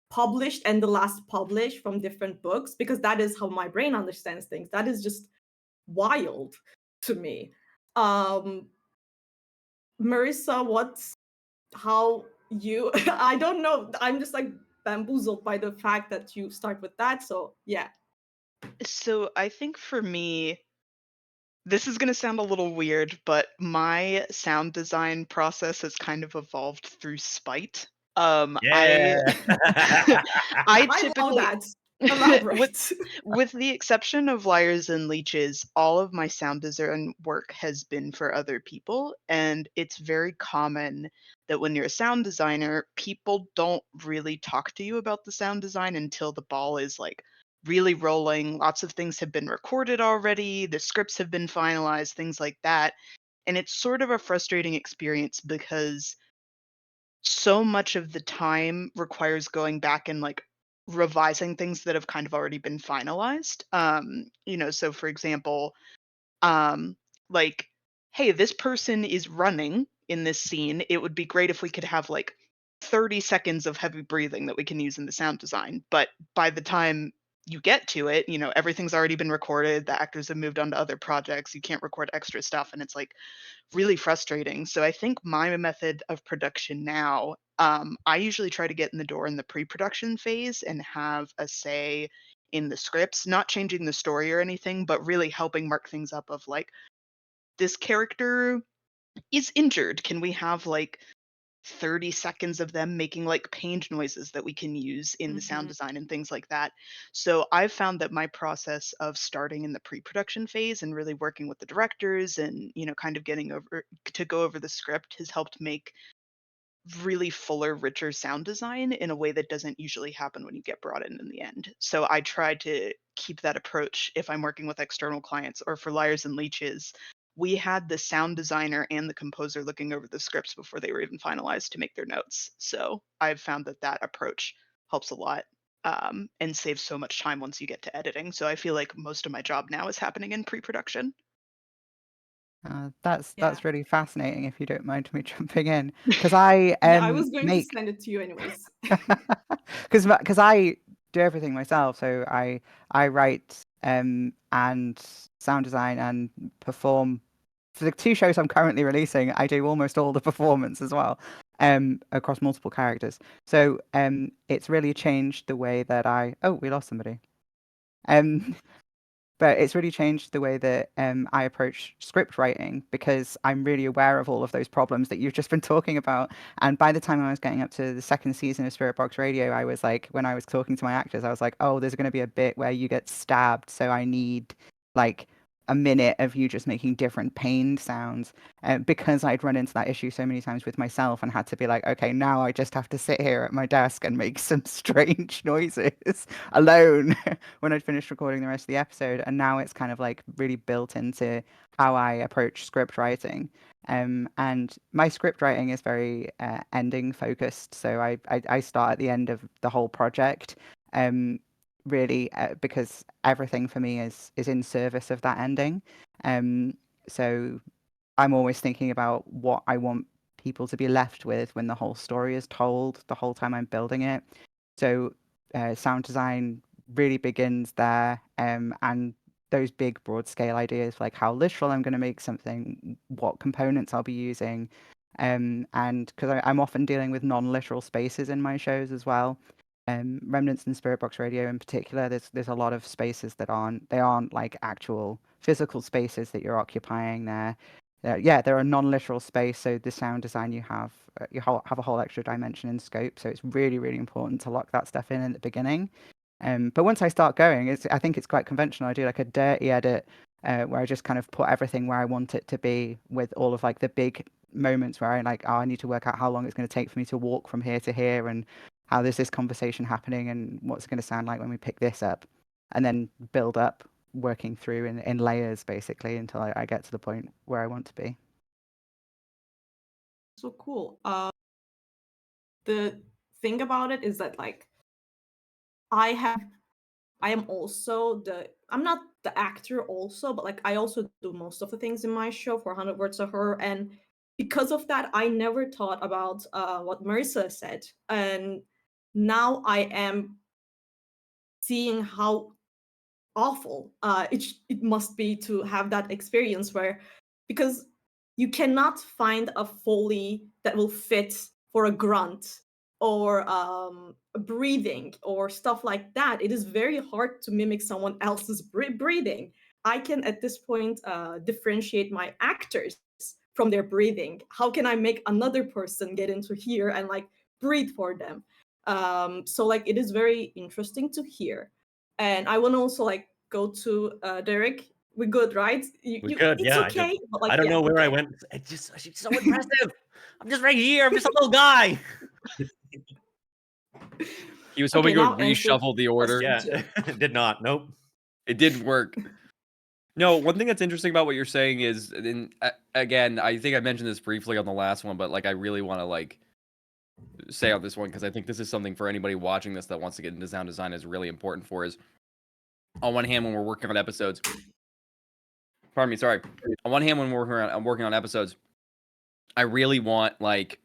published and the last published from different books, because that is how my brain understands things. That is just wild to me. Marisa, how you I don't know. I'm just bamboozled by the fact that you start with that. So yeah. So I think for me, this is going to sound a little weird, but my sound design process has kind of evolved through spite. Yeah. I I love typically that. Elaborate. with the exception of Liars and Leeches, all of my sound design work has been for other people, and it's very common that when you're a sound designer, people don't really talk to you about the sound design until the ball is really rolling. Lots of things have been recorded already, the scripts have been finalized, things like that. And it's sort of a frustrating experience because so much of the time requires going back and revising things that have kind of already been finalized. So for example, um, like, hey, this person is running in this scene. It would be great if we could have 30 seconds of heavy breathing that we can use in the sound design. But by the time you get to it, everything's already been recorded. The actors have moved on to other projects. You can't record extra stuff. And it's really frustrating. So I think my method of production now, I usually try to get in the door in the pre-production phase and have a say in the scripts, not changing the story or anything, but really helping mark things up of this character is injured. Can we have 30 seconds of them making pained noises that we can use in the sound design and things like that. So I've found that my process of starting in the pre-production phase and really working with the directors and kind of getting over to go over the script has helped make really fuller, richer sound design in a way that doesn't usually happen when you get brought in the end. So I try to keep that approach if I'm working with external clients. Or for Liars and Leeches, we had the sound designer and the composer looking over the scripts before they were even finalized to make their notes. So I've found that approach helps a lot, and saves so much time once you get to editing. So I feel like most of my job now is happening in pre-production. That's Yeah. really fascinating. If you don't mind me jumping in, because I Yeah, I was going make to send it to you anyways. because I do everything myself. So I write and sound design and perform for the 2 shows I'm currently releasing. I do almost all the performance as well, across multiple characters. So it's really changed the way that we lost somebody. But it's really changed the way that I approach script writing, because I'm really aware of all of those problems that you've just been talking about. And by the time I was getting up to the 2nd season of Spirit Box Radio, I was when I was talking to my actors, I was like, oh, there's going to be a bit where you get stabbed. So I need a minute of you just making different pained sounds, because I'd run into that issue so many times with myself and had to be like, okay, now I just have to sit here at my desk and make some strange noises alone when I'd finished recording the rest of the episode. And now it's kind of really built into how I approach script writing. And my script writing is very ending focused. So I start at the end of the whole project. Really, because everything for me is in service of that ending. So I'm always thinking about what I want people to be left with when the whole story is told, the whole time I'm building it. So sound design really begins there, and those big broad scale ideas, like how literal I'm going to make something, what components I'll be using, and because I'm often dealing with non-literal spaces in my shows as well. Remnants and Spirit Box Radio in particular, there's a lot of spaces that aren't actual physical spaces that you're occupying there. They're a non-literal space, so the sound design you have have a whole extra dimension in scope. So it's really, really important to lock that stuff in at the beginning. But once I start going, I think it's quite conventional. I do a dirty edit, where I just kind of put everything where I want it to be, with all of the big moments where I need to work out how long it's going to take for me to walk from here to here, and how there's this conversation happening, and what's it going to sound like when we pick this up, and then build up, working through in layers basically until I get to the point where I want to be. So cool. the thing about it is that like I am also I'm not the actor also, but like I also do most of the things in my show for 100 Words of Her. And because of that, I never thought about what Marisa said. And now I am seeing how awful it must be to have that experience where, because you cannot find a Foley that will fit for a grunt or breathing or stuff like that. It is very hard to mimic someone else's breathing. I can at this point differentiate my actors from their breathing. How can I make another person get into here and like breathe for them? So like it is very interesting to hear. And I want to also like go to Derek. We're good, right? We could, It's yeah. okay. But like, I don't yeah, know where I okay. went. She's so impressive. I'm just right here. I'm just a little guy. He was Okay, hoping you now would answer reshuffle the order. question. Yeah, it did not. Nope. It didn't work. No, one thing that's interesting about what you're saying is, and again, I think I mentioned this briefly on the last one, but like I really want to like say on this one because I think this is something for anybody watching this that wants to get into sound design is really important for is on one hand when we're working on episodes. Pardon me, sorry. On one hand when I'm working on episodes, I really want like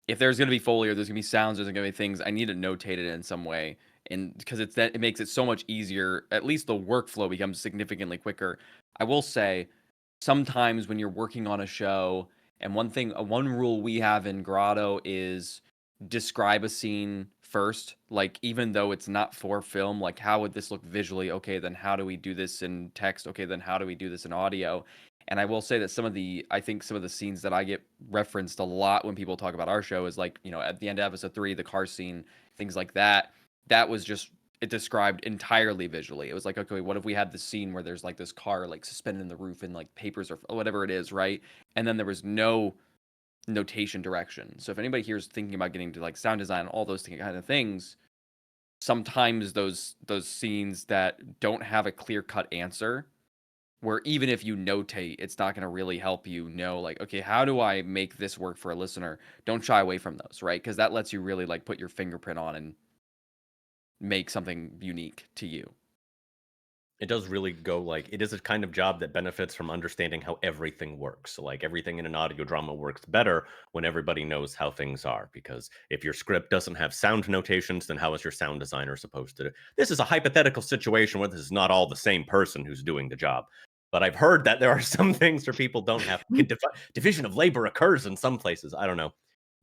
if there's going to be Foley or there's going to be sounds, there's going to be things, I need to notate it in some way. And because it makes it so much easier, at least the workflow becomes significantly quicker. I will say, sometimes when you're working on a show, and one rule we have in Grotto is describe a scene first. Like, even though it's not for film, like, how would this look visually? Okay, then how do we do this in text? Okay, then how do we do this in audio? And I will say that I think some of the scenes that I get referenced a lot when people talk about our show is like, at the end of episode 3, the car scene, things like that. That was just, it described entirely visually. It was like, okay, what if we had this scene where there's like this car like suspended in the roof and like papers or whatever it is, right? And then there was no notation direction. So if anybody here is thinking about getting to like sound design, all those kind of things, sometimes those scenes that don't have a clear-cut answer, where even if you notate, it's not going to really help you know, like, okay, how do I make this work for a listener? Don't shy away from those, right? Because that lets you really like put your fingerprint on and make something unique to you. It does really go like, it is a kind of job that benefits from understanding how everything works. So like everything in an audio drama works better when everybody knows how things are, because if your script doesn't have sound notations, then how is your sound designer supposed to do? This is a hypothetical situation where this is not all the same person who's doing the job. But I've heard that there are some things where people don't have division of labor occurs in some places. I don't know.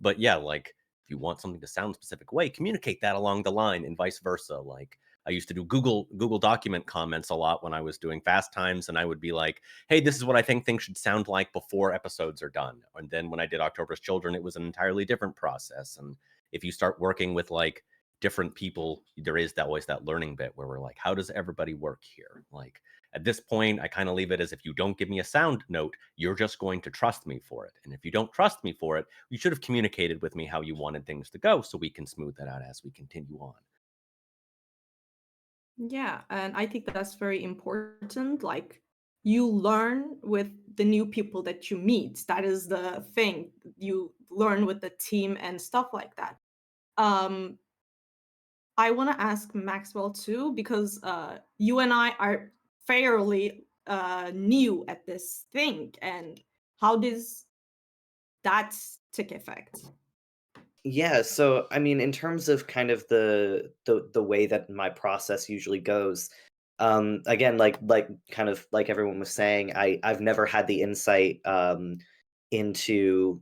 But yeah, like if you want something to sound a specific way, communicate that along the line and vice versa. Like I used to do Google document comments a lot when I was doing Fast Times, and I would be like, hey, this is what I think things should sound like before episodes are done. And then when I did October's Children, it was an entirely different process. And if you start working with like different people, there is always that learning bit where we're like, how does everybody work here? Like at this point, I kind of leave it as if you don't give me a sound note, you're just going to trust me for it. And if you don't trust me for it, you should have communicated with me how you wanted things to go so we can smooth that out as we continue on. Yeah, and I think that's very important. Like you learn with the new people that you meet. That is the thing. You learn with the team and stuff like that. Um, I want to ask Maxwell too, because you and I are fairly new at this thing. And how does that take effect? Yeah, so I mean, in terms of kind of the way that my process usually goes, again, like kind of like everyone was saying, I've never had the insight into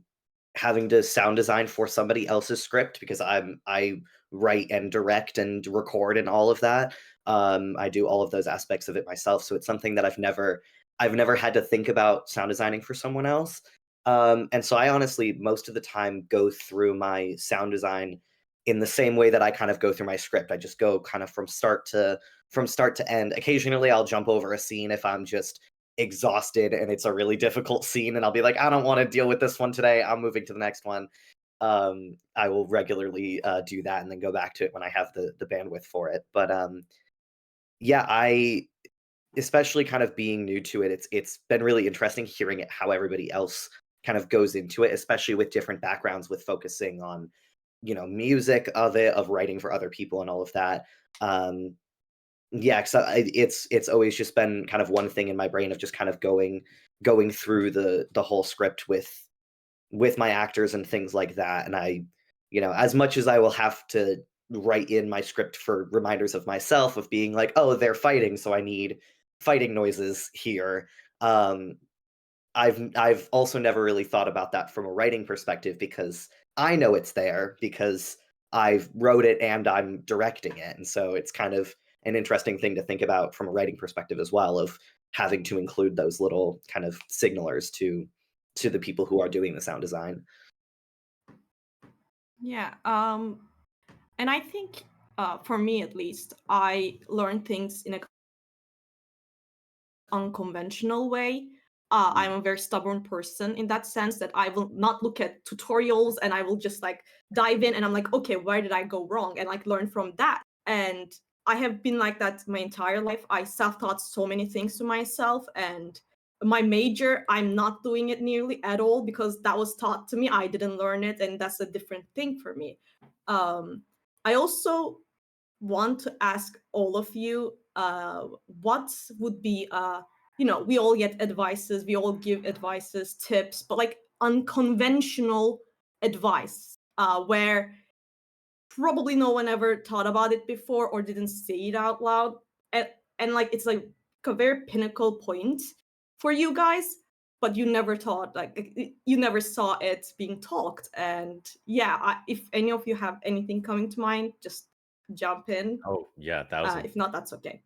having to sound design for somebody else's script because I write and direct and record and all of that. I do all of those aspects of it myself, so it's something that I've never had to think about sound designing for someone else. And so I honestly, most of the time, go through my sound design in the same way that I kind of go through my script. I just go kind of from start to end. Occasionally, I'll jump over a scene if I'm just exhausted and it's a really difficult scene, and I'll be like, I don't want to deal with this one today. I'm moving to the next one. I will regularly do that and then go back to it when I have the bandwidth for it. But yeah, I especially kind of being new to it, it's been really interesting hearing it how everybody else kind of goes into it, especially with different backgrounds, with focusing on music of it, of writing for other people and all of that. Yeah, because it's always just been kind of one thing in my brain of just kind of going through the whole script with my actors and things like that. And I, as much as I will have to write in my script for reminders of myself of being like, oh, they're fighting, so I need fighting noises here. I've also never really thought about that from a writing perspective, because I know it's there because I've wrote it and I'm directing it. And so it's kind of an interesting thing to think about from a writing perspective as well, of having to include those little kind of signalers to the people who are doing the sound design. Yeah. And I think, for me at least, I learn things in a unconventional way. I'm a very stubborn person in that sense, that I will not look at tutorials and I will just like dive in and I'm like, okay, where did I go wrong? And like learn from that. And I have been like that my entire life. I self-taught so many things to myself, and my major, I'm not doing it nearly at all because that was taught to me. I didn't learn it, and that's a different thing for me. I also want to ask all of you, what would be, we all get advices, we all give advices, tips, but like unconventional advice, where probably no one ever thought about it before or didn't say it out loud, and like it's like a very pinnacle point for you guys, but you never thought, like you never saw it being talked. And yeah, if any of you have anything coming to mind, just jump in. Oh yeah, 1,000. If not, that's okay.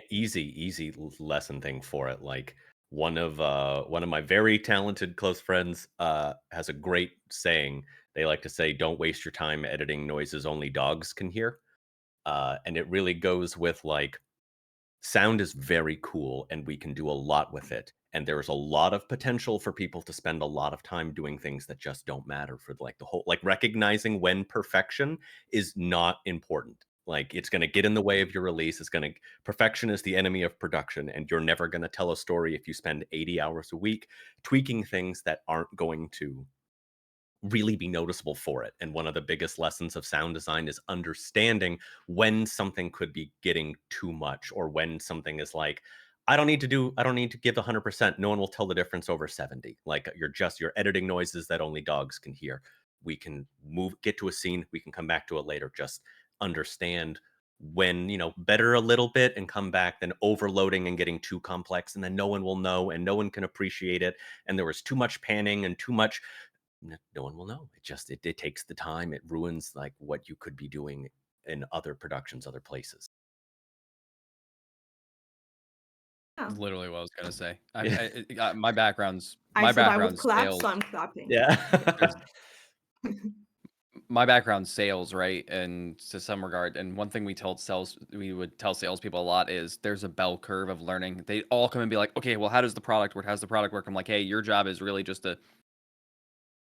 Easy lesson thing for it. Like one of my very talented close friends has a great saying. They like to say, "Don't waste your time editing noises only dogs can hear," and it really goes with like, sound is very cool and we can do a lot with it. And there's a lot of potential for people to spend a lot of time doing things that just don't matter for like the whole, like recognizing when perfection is not important. Like it's going to get in the way of your release. Perfection is the enemy of production. And you're never going to tell a story if you spend 80 hours a week tweaking things that aren't going to really be noticeable for it. And one of the biggest lessons of sound design is understanding when something could be getting too much, or when something is like, I don't need to give 100%. No one will tell the difference over 70. Like you're editing noises that only dogs can hear. We can get to a scene. We can come back to it later. Just understand when, better a little bit and come back than overloading and getting too complex. And then no one will know and no one can appreciate it. And there was too much panning and too much, no one will know. It takes the time. It ruins like what you could be doing in other productions, other places. Yeah. Literally what I was gonna say. Yeah. My background's I said I would clap, sales. so I'm clapping. Yeah. My background's sales, right? And to some regard, and one thing we would tell salespeople a lot is there's a bell curve of learning. They all come and be like, okay, well, how does the product work? How's the product work? I'm like, hey, your job is really just to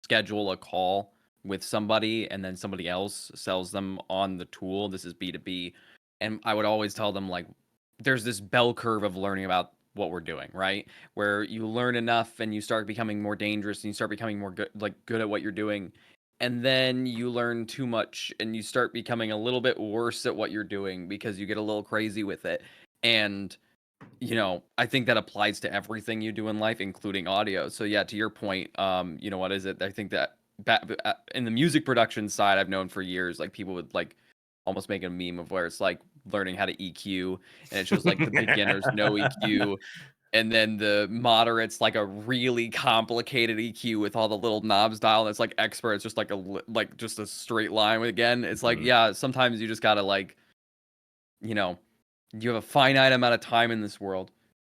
schedule a call with somebody, and then somebody else sells them on the tool. This is B2B. And I would always tell them, like, there's this bell curve of learning about what we're doing, right? Where you learn enough and you start becoming more dangerous and you start becoming more good at what you're doing. And then you learn too much and you start becoming a little bit worse at what you're doing because you get a little crazy with it. And I think that applies to everything you do in life, including audio. So yeah, to your point, what is it? I think that in the music production side, I've known for years, like people would like almost make a meme of where it's like learning how to EQ, and it's just like the beginners no EQ, and then the moderates like a really complicated EQ with all the little knobs dialed. And it's like expert. It's just like just a straight line. Again, it's like yeah, sometimes you just gotta like, you have a finite amount of time in this world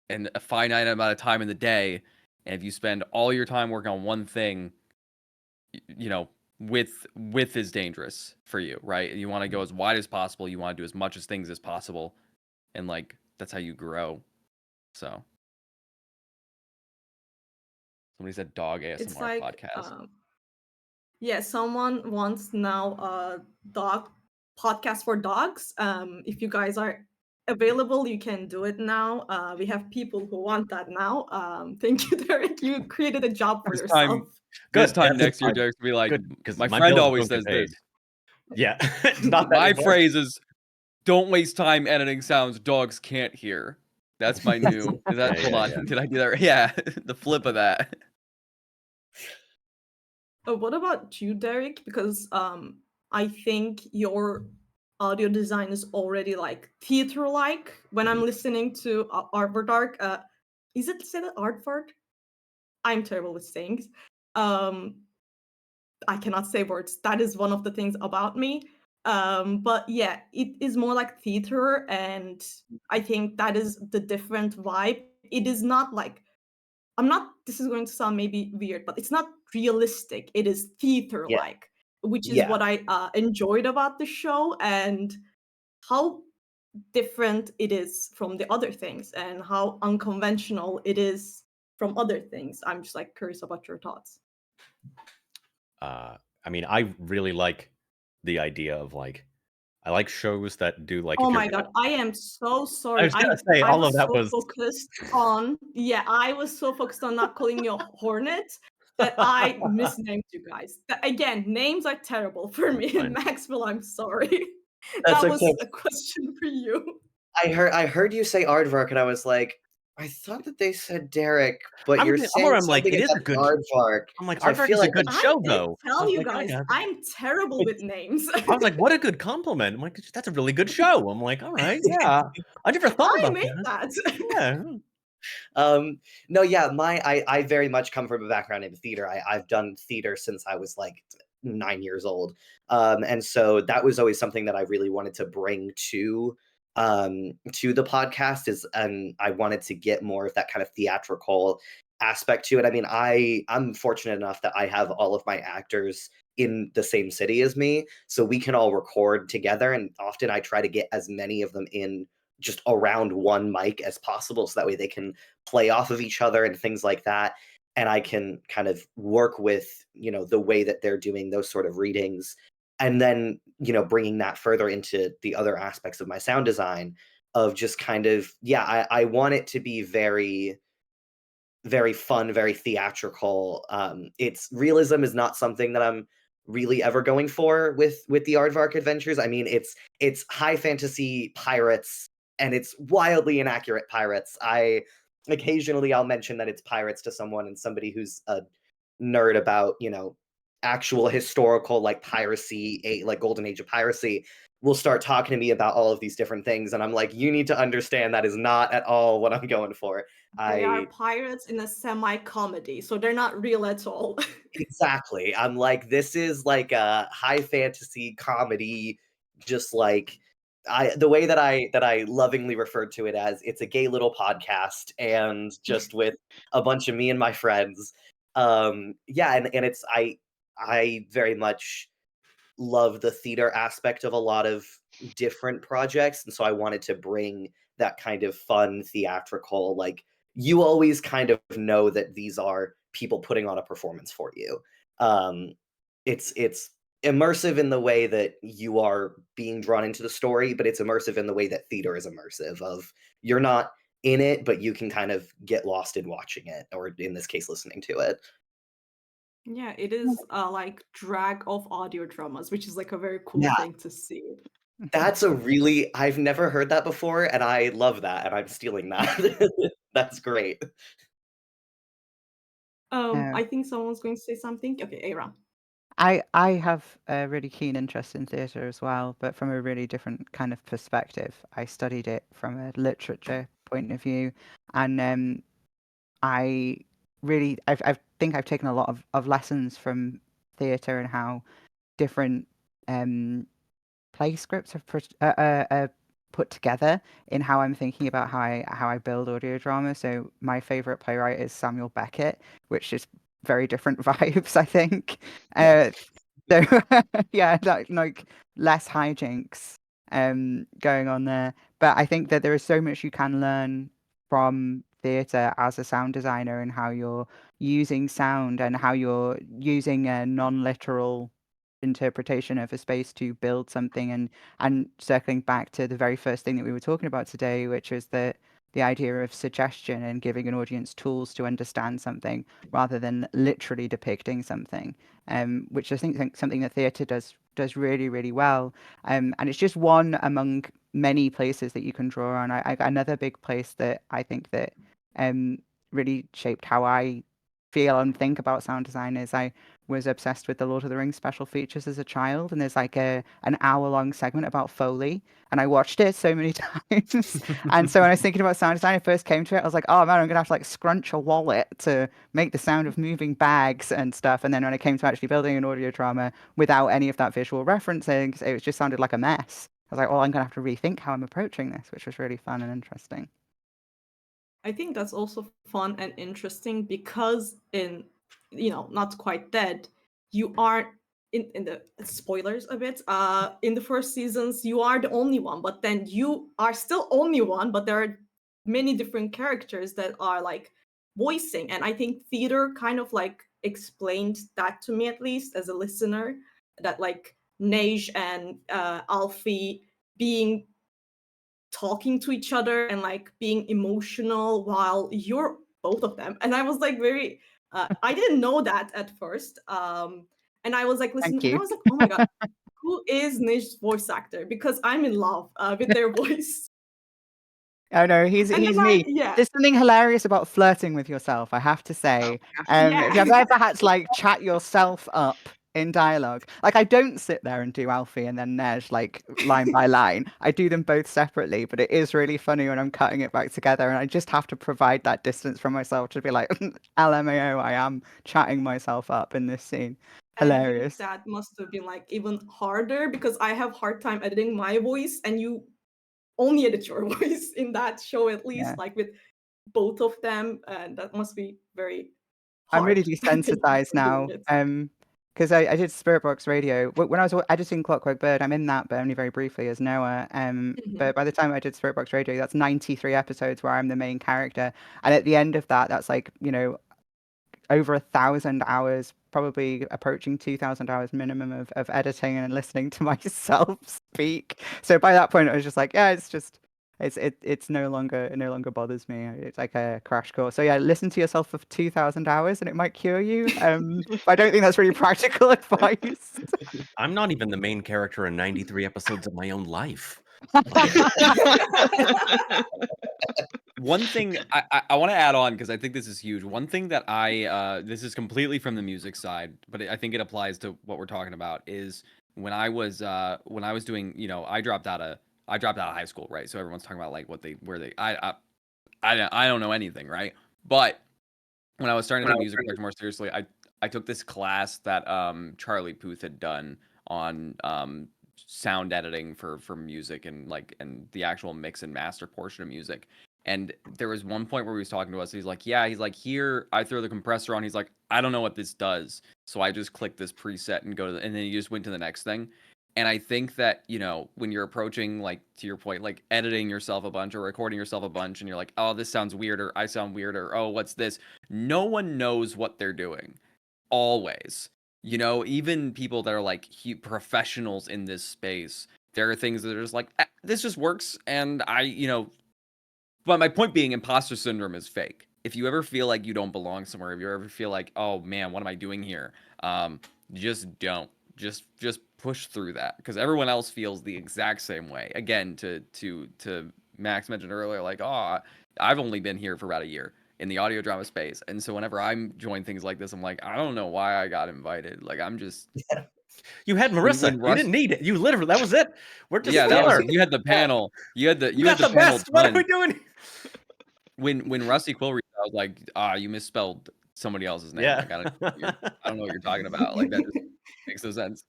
and a finite amount of time in the day. And if you spend all your time working on one thing, width is dangerous for you, right? You want to go as wide as possible. You want to do as much as things as possible. And like, that's how you grow. So somebody said dog ASMR It's like, podcast. yeah, someone wants now a dog podcast for dogs. If you guys are available. You can do it now. We have people who want that now. Thank you, Derek. You created a job for This yourself. time, Good. this time That's next year, fine. Derek's will be like, Good, 'cause my my friend bills always don't get says paid. this. Yeah. Not that My anymore. phrase is, don't waste time editing sounds dogs can't hear. That's my new. Is that? Yeah, Hold yeah, on. yeah. Did I do that? Yeah, the flip of that. What about you, Derek? Because I think your audio design is already like theater-like. When I'm listening to Artvark, is it said Artvark? I'm terrible with things. I cannot say words. That is one of the things about me. But yeah, it is more like theater, and I think that is the different vibe. It is not like this is going to sound maybe weird, but it's not realistic. It is theater Yeah. like, which is Yeah. what I enjoyed about the show, and how different it is from the other things, and how unconventional it is from other things. I'm just like curious about your thoughts. I mean, I really like the idea of like, I like shows that do like. Oh if you're my gonna, god, I am so I sorry. was gonna say I all of was that so was. focused on not calling you a hornet that I misnamed you guys. Again, names are terrible for me in Fine. Maxwell. I'm sorry. That's That was okay. a question for you. I heard you say aardvark, and I was like, I thought that they said Derek, but I'm you're where saying I'm like, something it is a about good. aardvark. I'm like, So I Aardvark feel is a like good I show, did though. I tell was you like, guys, yeah. I'm terrible with names. I was like, what a good compliment. I'm like, that's a really good show. I'm like, all right, yeah. I never thought I about made that. that. Yeah. No, yeah, I very much come from a background in theater. I've done theater since I was like 9 years old. And so that was always something that I really wanted to bring to the podcast is, and I wanted to get more of that kind of theatrical aspect to it. I mean, I'm fortunate enough that I have all of my actors in the same city as me, so we can all record together, and often I try to get as many of them in just around one mic as possible, so that way they can play off of each other and things like that, and I can kind of work with, the way that they're doing those sort of readings, and then, bringing that further into the other aspects of my sound design of just kind of, yeah, I want it to be very, very fun, very theatrical. It's realism is not something that I'm really ever going for with the Aardvark adventures. I mean, it's high fantasy pirates, and it's wildly inaccurate pirates. I occasionally I'll mention that it's pirates to someone, and somebody who's a nerd about, actual historical like piracy, like golden age of piracy, will start talking to me about all of these different things, and I'm like, you need to understand that is not at all what I'm going for. They are I pirates in a semi-comedy, so they're not real at all. Exactly. I'm like, this is like a high fantasy comedy, just like the way that I lovingly referred to it as, it's a gay little podcast, and just with a bunch of me and my friends. Yeah, and it's I very much love the theater aspect of a lot of different projects, and so I wanted to bring that kind of fun theatrical, like, you always kind of know that these are people putting on a performance for you. um it's immersive in the way that you are being drawn into the story, but it's immersive in the way that theater is immersive, of you're not in it, but you can kind of get lost in watching it, or in this case listening to it. Yeah, it is like drag of audio dramas, which is like a very cool Yeah, thing to see. that's a really, I've never heard that before, and I love that, and I'm stealing that. That's great. I think someone's going to say something. Okay, Aaron. I have a really keen interest in theatre as well, but from a really different kind of perspective. I studied it from a literature point of view, and I I think I've taken a lot of lessons from theatre and how different play scripts are put together in how I'm thinking about how I build audio drama. So my favorite playwright is Samuel Beckett, which is very different vibes, I think. So yeah, like less hijinks going on there. But I think that there is so much you can learn from theatre as a sound designer, and how you're using sound and how you're using a non-literal interpretation of a space to build something, and circling back to the very first thing that we were talking about today, which is the idea of suggestion and giving an audience tools to understand something rather than literally depicting something, which I think something that theatre does really, really well. And it's just one among many places that you can draw on. Another big place that I think that really shaped how I feel and think about sound design is I was obsessed with the Lord of the Rings special features as a child, and there's like an hour-long segment about Foley, and I watched it so many times. And so when I was thinking about sound design, I first came to it, I was like, oh man, I'm gonna have to like scrunch a wallet to make the sound of moving bags and stuff. And then when I came to actually building an audio drama without any of that visual referencing, it just sounded like a mess. I was like, oh, I'm gonna have to rethink how I'm approaching this, which was really fun and interesting. I think that's also fun and interesting because not quite dead, you are in the spoilers a bit. In the first seasons, you are the only one, but then you are still only one, but there are many different characters that are like voicing. And I think theater kind of like explained that to me, at least as a listener, that like Nej and Alfie being talking to each other and like being emotional while you're both of them. And I was like very I didn't know that at first, and I was like listening Thank and I you. was like, oh my god, who is Nish's voice actor, because I'm in love with their voice. Oh no, he's And then me. yeah, There's something hilarious about flirting with yourself, I have to say. If you've yeah. ever had to like chat yourself up in dialogue, like I don't sit there and do Alfie and then Nej like line by line. I do them both separately, but it is really funny when I'm cutting it back together, and I just have to provide that distance from myself to be like, LMAO, I am chatting myself up in this scene. And I think Hilarious. that must have been like even harder because I have hard time editing my voice, and you only edit your voice in that show, at Yeah. least like with both of them, and that must be very I'm hard. really desensitized for doing now. it. Because I did Spirit Box Radio. When I was editing Clockwork Bird, I'm in that, but only very briefly as Noah. Mhm. But by the time I did Spirit Box Radio, that's 93 episodes where I'm the main character. And at the end of that, that's like, over 1,000 hours, probably approaching 2,000 hours minimum of editing and listening to myself speak. So by that point, I was just like, yeah, it's no longer, it no longer bothers me. It's like a crash course. So yeah, listen to yourself for 2,000 hours and it might cure you. But I don't think that's really practical advice. I'm not even the main character in 93 episodes of my own life. One thing I want to add on, because I think this is huge. One thing that this is completely from the music side, but I think it applies to what we're talking about, is when I was doing, I dropped out of high school, right? So everyone's talking about like I don't know anything, right? But when I was starting to take music more seriously, I took this class that Charlie Puth had done on sound editing for music, and the actual mix and master portion of music. And there was one point where he was talking to us. He's like, here I throw the compressor on. He's like, I don't know what this does, so I just click this preset and and then he just went to the next thing. And I think that, when you're approaching, like, to your point, like editing yourself a bunch or recording yourself a bunch, and you're like, oh, this sounds weird, or I sound weird, or oh, what's this? No one knows what they're doing. Always. Even people that are like professionals in this space, there are things that are just like, this just works. And but my point being, imposter syndrome is fake. If you ever feel like you don't belong somewhere, if you ever feel like, oh man, what am I doing here? Just don't. Just push through that, because everyone else feels the exact same way. Again, to Max mentioned earlier, like, oh, I've only been here for about a year in the audio drama space, and so whenever I'm join things like this, I'm like, I don't know why I got invited. Like, I'm just. You had Marisa. You didn't need it. You literally, that was it. We're just filler. You had the panel. You had the panel best. What are we doing? When Rusty Quill reached out, I was like, you misspelled somebody else's name. Yeah. Like, I don't know what you're talking about. Like, that just makes no sense.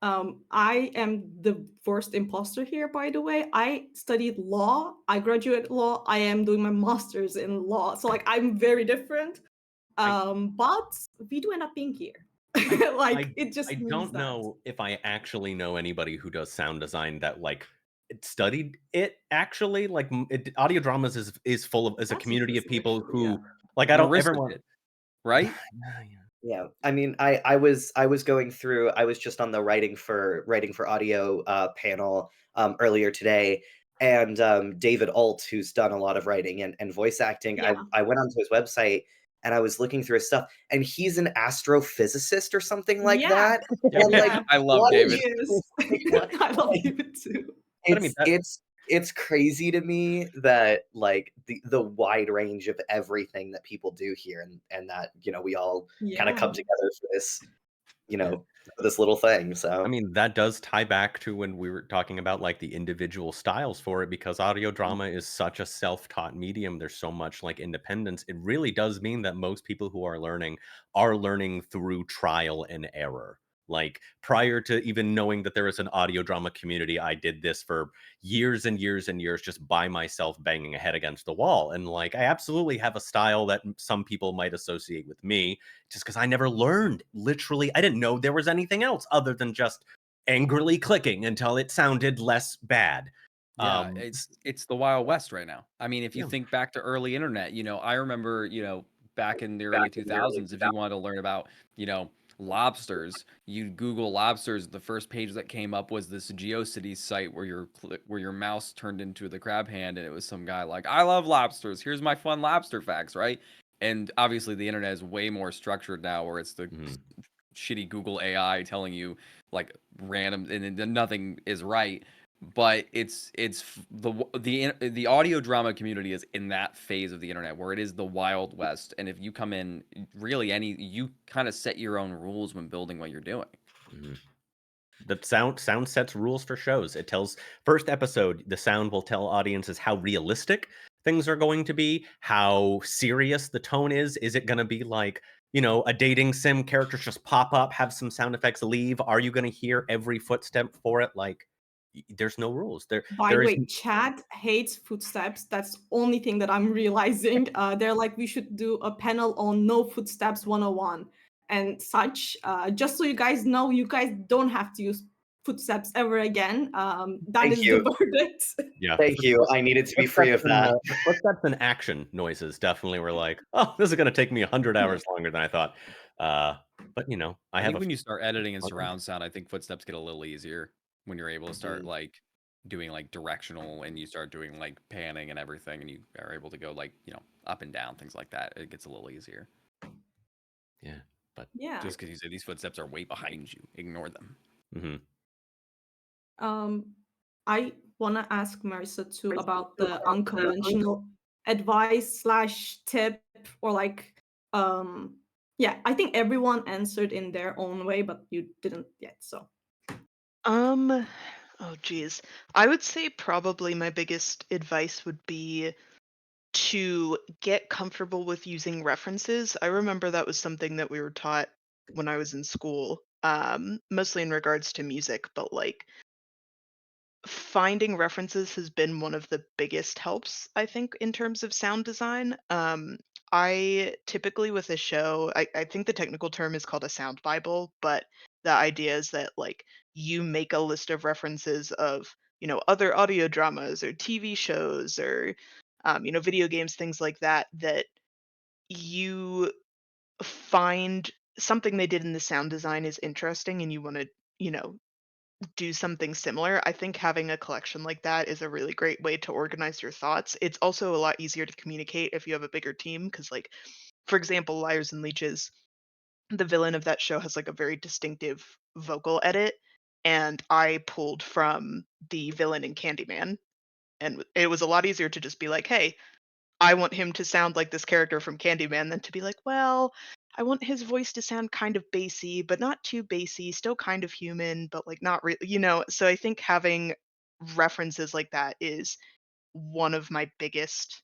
I am the worst imposter here, by the way. I studied law. I graduated law. I am doing my master's in law. So like I'm very different. But we do end up being here. It just I means don't that. know if I actually know anybody who does sound design that like studied it actually. Like audio dramas is full of a community of people who like I don't Marisa everyone did, right? Yeah, I mean, I was going through. I was just on the writing for audio panel earlier today, and David Alt, who's done a lot of writing and voice acting. I Yeah. I went onto his website and I was looking through his stuff, and he's an astrophysicist or something like Yeah. that. And I'm like, Yeah. I love what He David. is. like, what? I love Like, David too. But I mean, it's crazy to me that like the wide range of everything that people do here, and that we all kind of Yeah. come together for this Yeah. for this little thing. I So mean, that does tie back to when we were talking about like the individual styles for it, because audio drama is such a self-taught medium. There's so much like independence. It really does mean that most people who are learning through trial and error. Like prior to even knowing that there is an audio drama community, I did this for years and years and years just by myself banging a head against the wall. And like I absolutely have a style that some people might associate with me just because I never learned. Literally, I didn't know there was anything else other than just angrily clicking until it sounded less bad. yeah, Um, it's the Wild West right now. I mean, if you yeah. think back to early internet, I remember, back in the early 2000s, if you wanted to learn about, lobsters, you'd Google lobsters. The first page that came up was this GeoCities site where your mouse turned into the crab hand, and it was some guy like, "I love lobsters. Here's my fun lobster facts," right? And obviously, the internet is way more structured now, where it's the Mhm. shitty Google AI telling you like random and then nothing is right. But the audio drama community is in that phase of the internet where it is the Wild West, and if you come in, really you kind of set your own rules when building what you're doing. Mhm. The sound sets rules for shows. It tells first episode, the sound will tell audiences how realistic things are going to be, how serious the tone is. Is it going to be like, a dating sim characters just pop up, have some sound effects, leave? Are you going to hear every footstep for it? Like, there's no rules. By There the is. way, Chad hates footsteps. That's the only thing that I'm realizing. They're like, we should do a panel on no footsteps 101 and such. Just so you guys know, you guys don't have to use footsteps ever again. That thank is you, the verdict. Yeah. thank you. I needed to be free of that. Footsteps and action noises definitely were like, oh, this is going to take me 100 hours longer than I thought. But I I have think a. when you start editing in surround sound, I think footsteps get a little easier when you're able to start Mhm. like doing like directional, and you start doing like panning and everything, and you are able to go like, up and down, things like that. It gets a little easier. Yeah, but Yeah. Just because you say these footsteps are way behind you, ignore them. mhm. I want to ask Marisa too about the unconventional advice slash tip or like, yeah, I think everyone answered in their own way, but you didn't yet. So Oh geez. I would say probably my biggest advice would be to get comfortable with using references. I remember that was something that we were taught when I was in school, mostly in regards to music, but like finding references has been one of the biggest helps, I think, in terms of sound design. I typically with a show, I think the technical term is called a sound bible, but the idea is that like you make a list of references of, other audio dramas or TV shows or, video games, things like that, that you find something they did in the sound design is interesting and you want to, you know, do something similar. I think having a collection like that is a really great way to organize your thoughts. It's also a lot easier to communicate if you have a bigger team because, like, for example, Liars and Leeches, the villain of that show has like a very distinctive vocal edit, and I pulled from the villain in Candyman, and it was a lot easier to just be like, "Hey, I want him to sound like this character from Candyman," than to be like, "Well, I want his voice to sound kind of bassy, but not too bassy, still kind of human, but like not really, So I think having references like that is one of my biggest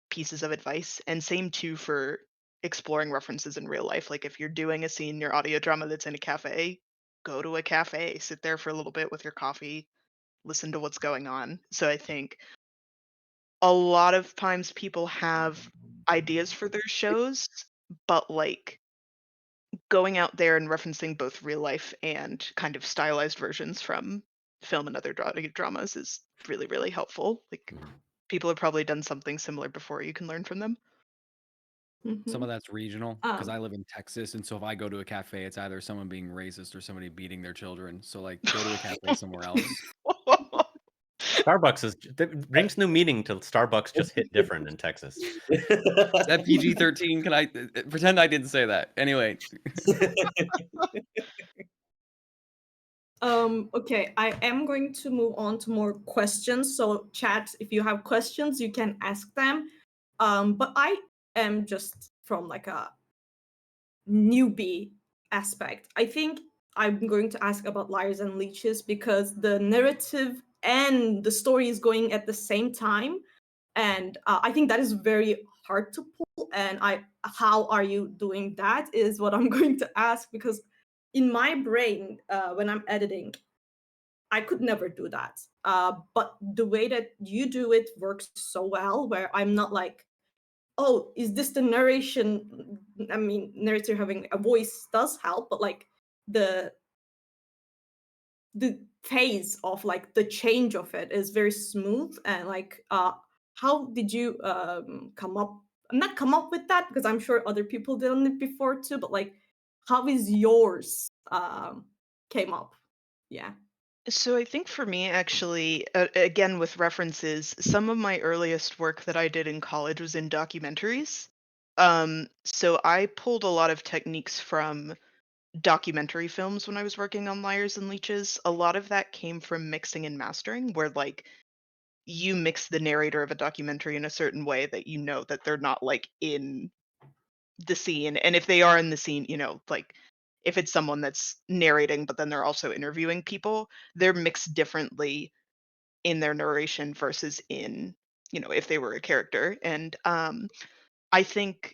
pieces of advice. And same too for exploring references in real life. Like if you're doing a scene in your audio drama that's in a cafe, go to a cafe, sit there for a little bit with your coffee, listen to what's going on. So I think a lot of times people have ideas for their shows, but like going out there and referencing both real life and kind of stylized versions from film and other dramas is really, really helpful. Like Mhm. people have probably done something similar before. You can learn from them. Some of that's regional because Um, I live in Texas, and so if I go to a cafe, it's either someone being racist or somebody beating their children. So like, go to a cafe somewhere else. Starbucks that brings new meaning to Starbucks. Just hit different in Texas. Is that PG-13? Can I pretend I didn't say that? Anyway. Okay, I am going to move on to more questions. So chat, if you have questions, you can ask them. But I am just from like a newbie aspect. I think I'm going to ask about Liars and Leeches because the narrative and the story is going at the same time, and I think that is very hard to pull. And how are you doing that? Is what I'm going to ask because in my brain, when I'm editing, I could never do that. But the way that you do it works so well, where I'm not like, oh, is this the narration? I mean, narrator having a voice does help, but like the the phase of like the change of it is very smooth. And like, how did you not come up with that, because I'm sure other people did it before too, but like, how is yours came up? Yeah. So I think for me, actually, again with references, some of my earliest work that I did in college was in documentaries. So I pulled a lot of techniques from documentary films when I was working on Liars and Leeches. A lot of that came from mixing and mastering, where like you mix the narrator of a documentary in a certain way that you know that they're not like in the scene. And if they are in the scene, like if it's someone that's narrating, but then they're also interviewing people, they're mixed differently in their narration versus in, if they were a character. And I think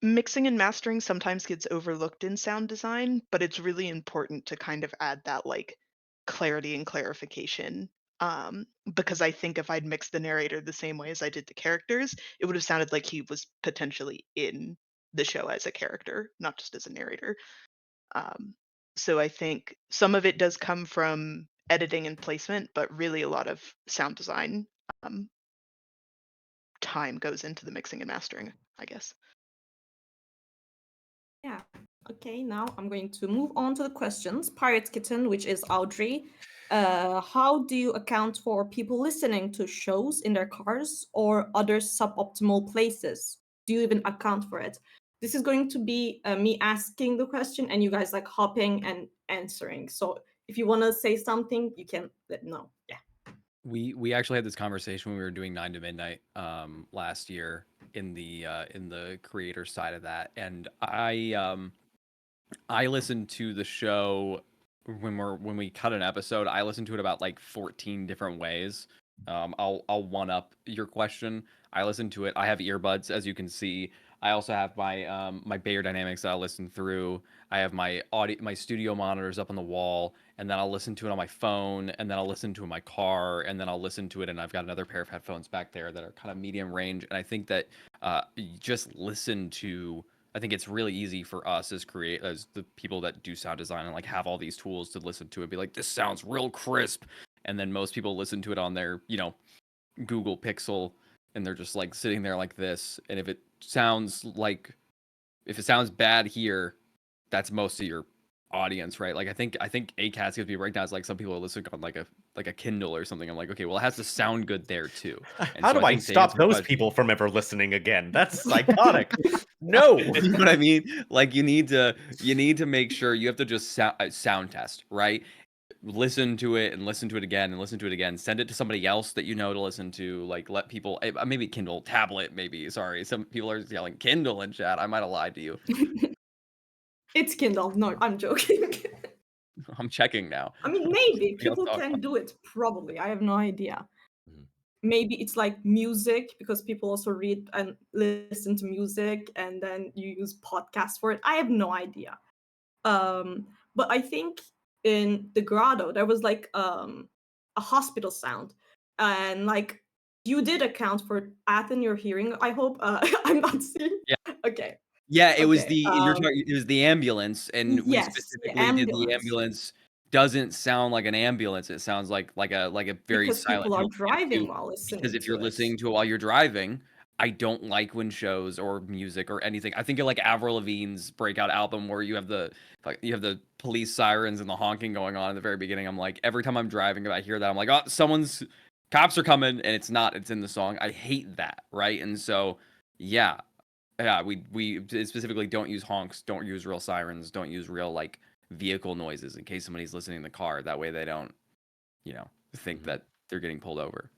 mixing and mastering sometimes gets overlooked in sound design, but it's really important to kind of add that like clarity and clarification. Because I think if I'd mixed the narrator the same way as I did the characters, it would have sounded like he was potentially in the show as a character, not just as a narrator. Um, so I think some of it does come from editing and placement, but really a lot of sound design um, time goes into the mixing and mastering, I guess. Yeah. Okay, now I'm going to move on to the questions. Pirate Kitten, which is Audrey. How do you account for people listening to shows in their cars or other suboptimal places? Do you even account for it? This is going to be me asking the question and you guys like hopping and answering. So if you want to say something, you can let me know. Yeah. We actually had this conversation when we were doing 9 to Midnight last year in the creator side of that, and I listened to the show when we cut an episode. I listened to it about like 14 different ways. I'll one up your question. I listen to it. I have earbuds, as you can see. I also have my my Bayer Dynamics that I listen through. I have my studio monitors up on the wall, and then I'll listen to it on my phone, and then I'll listen to it in my car, and then I'll listen to it, and I've got another pair of headphones back there that are kind of medium range. And I think that you just listen to. I think it's really easy for us as the people that do sound design and like have all these tools to listen to it, be like, this sounds real crisp. And then most people listen to it on their, Google Pixel, and they're just like sitting there like this. And if it sounds bad here, that's most of your audience, right? Like I think ACAT's gonna be right now. It's like some people are listening on like a Kindle or something. I'm like, okay, well, it has to sound good there too. And How so do I think to stop answer your those question- people from ever listening again? That's psychotic. No. You know what I mean? Like you need to make sure you have to just sound test, right? Listen to it and listen to it again and listen to it again. Send it to somebody else that you know to listen to. Like let people, maybe Kindle, tablet, maybe. Sorry, some people are yelling Kindle in chat. I might have lied to you. It's Kindle. No, I'm joking. I'm checking now. I mean, maybe Something else people to talk can about. do it. Probably, I have no idea. Mhm. Maybe it's like music because people also read and listen to music, and then you use podcasts for it. I have no idea. But I think in the grotto there was like a hospital sound, and like you did account for Athen your hearing. I hope I'm not seeing. Yeah. Okay. Yeah, it was Okay, it was the ambulance, and we yes, the specifically did the ambulance. ambulance doesn't sound like an ambulance. It sounds like a very Because silent people are helicopter driving too. while Because listening if you're to it. listening to it while you're driving, I don't like when shows or music or anything. I think of like Avril Lavigne's breakout album where you have the police sirens and the honking going on at the very beginning. I'm like, every time I'm driving, if I hear that, I'm like, oh, cops are coming, and it's not. It's in the song. I hate that, right? And so, yeah, we specifically don't use honks, don't use real sirens, don't use real like vehicle noises in case somebody's listening in the car. That way they don't, think that they're getting pulled over.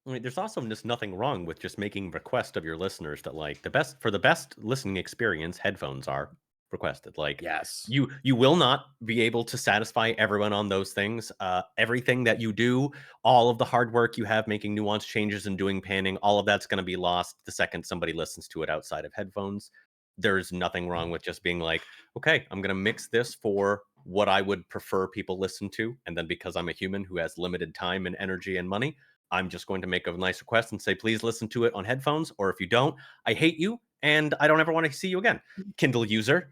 I mean, there's also just nothing wrong with just making request of your listeners that like the best listening experience, headphones are requested. Like, yes, you will not be able to satisfy everyone on those things. Everything that you do, all of the hard work you have making nuance changes and doing panning, all of that's going to be lost the second somebody listens to it outside of headphones. There's nothing wrong with just being like, okay, I'm going to mix this for what I would prefer people listen to. And then because I'm a human who has limited time and energy and money, I'm just going to make a nice request and say, please listen to it on headphones. Or if you don't, I hate you and I don't ever want to see you again. Kindle user.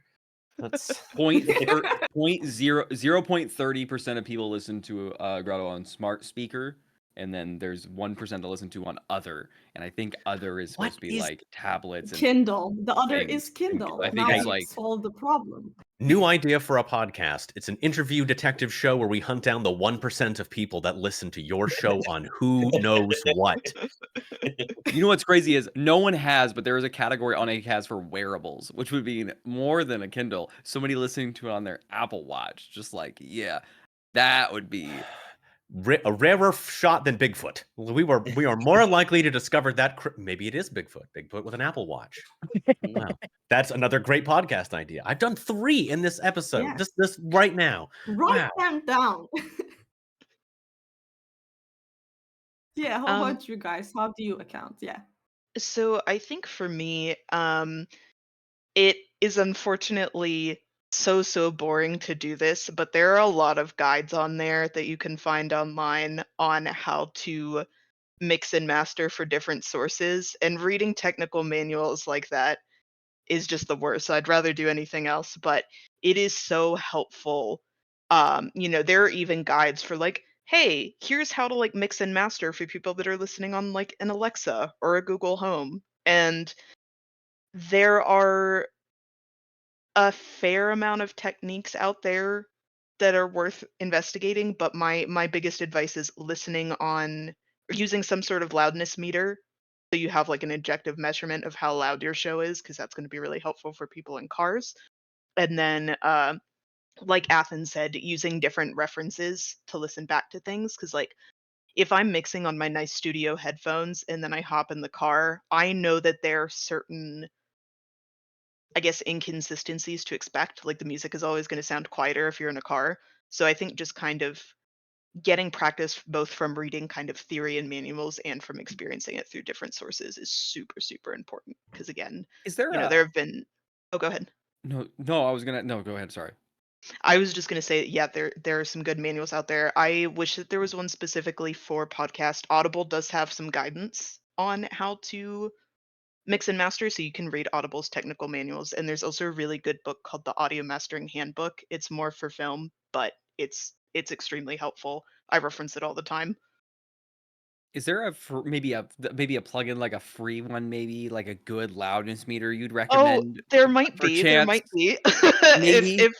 That's 0.30% of people listen to Grotto on smart speaker, and then there's 1% to listen to on other. And I think other is supposed to be like tablets and Kindle. The other things. is Kindle. I think Now it's we like solved the problem. new idea for a podcast. It's an interview detective show where we hunt down the 1% of people that listen to your show on who knows what. You know what's crazy is no one has, but there is a category on Acast for wearables, which would be more than a Kindle. Somebody listening to it on their Apple Watch, just like, yeah, that would be A rarer shot than Bigfoot. We are more likely to discover that maybe it is Bigfoot with an Apple Watch. Wow, that's another great podcast idea. I've done 3 in this episode. Yes. This right now. Write Wow. them down. Yeah, how Um, about you guys? How do you account? Yeah. So I think for me, it is unfortunately so boring to do this, but there are a lot of guides on there that you can find online on how to mix and master for different sources. And reading technical manuals like that is just the worst. I'd rather do anything else, but it is so helpful. There are even guides for like, hey, here's how to like mix and master for people that are listening on like an Alexa or a Google Home. And there are a fair amount of techniques out there that are worth investigating, but my biggest advice is listening on or using some sort of loudness meter so you have like an objective measurement of how loud your show is, because that's going to be really helpful for people in cars. And then like Athens said, using different references to listen back to things, because like if I'm mixing on my nice studio headphones and then I hop in the car, I know that there are certain, I guess, inconsistencies to expect. Like the music is always going to sound quieter if you're in a car. So I think just kind of getting practice both from reading kind of theory and manuals and from experiencing it through different sources is super important. Because again, Is there there have been. Oh, go ahead. no, go ahead, sorry. I was just going to say, yeah, there are some good manuals out there. I wish that there was one specifically for podcast. Audible does have some guidance on how to mix and master, so you can read Audible's technical manuals. And there's also a really good book called the Audio Mastering Handbook. It's more for film, but it's extremely helpful. I reference it all the time. Is there maybe a plugin, like a free one, maybe like a good loudness meter you'd Oh, recommend there might for be. There chance? might be. Maybe. If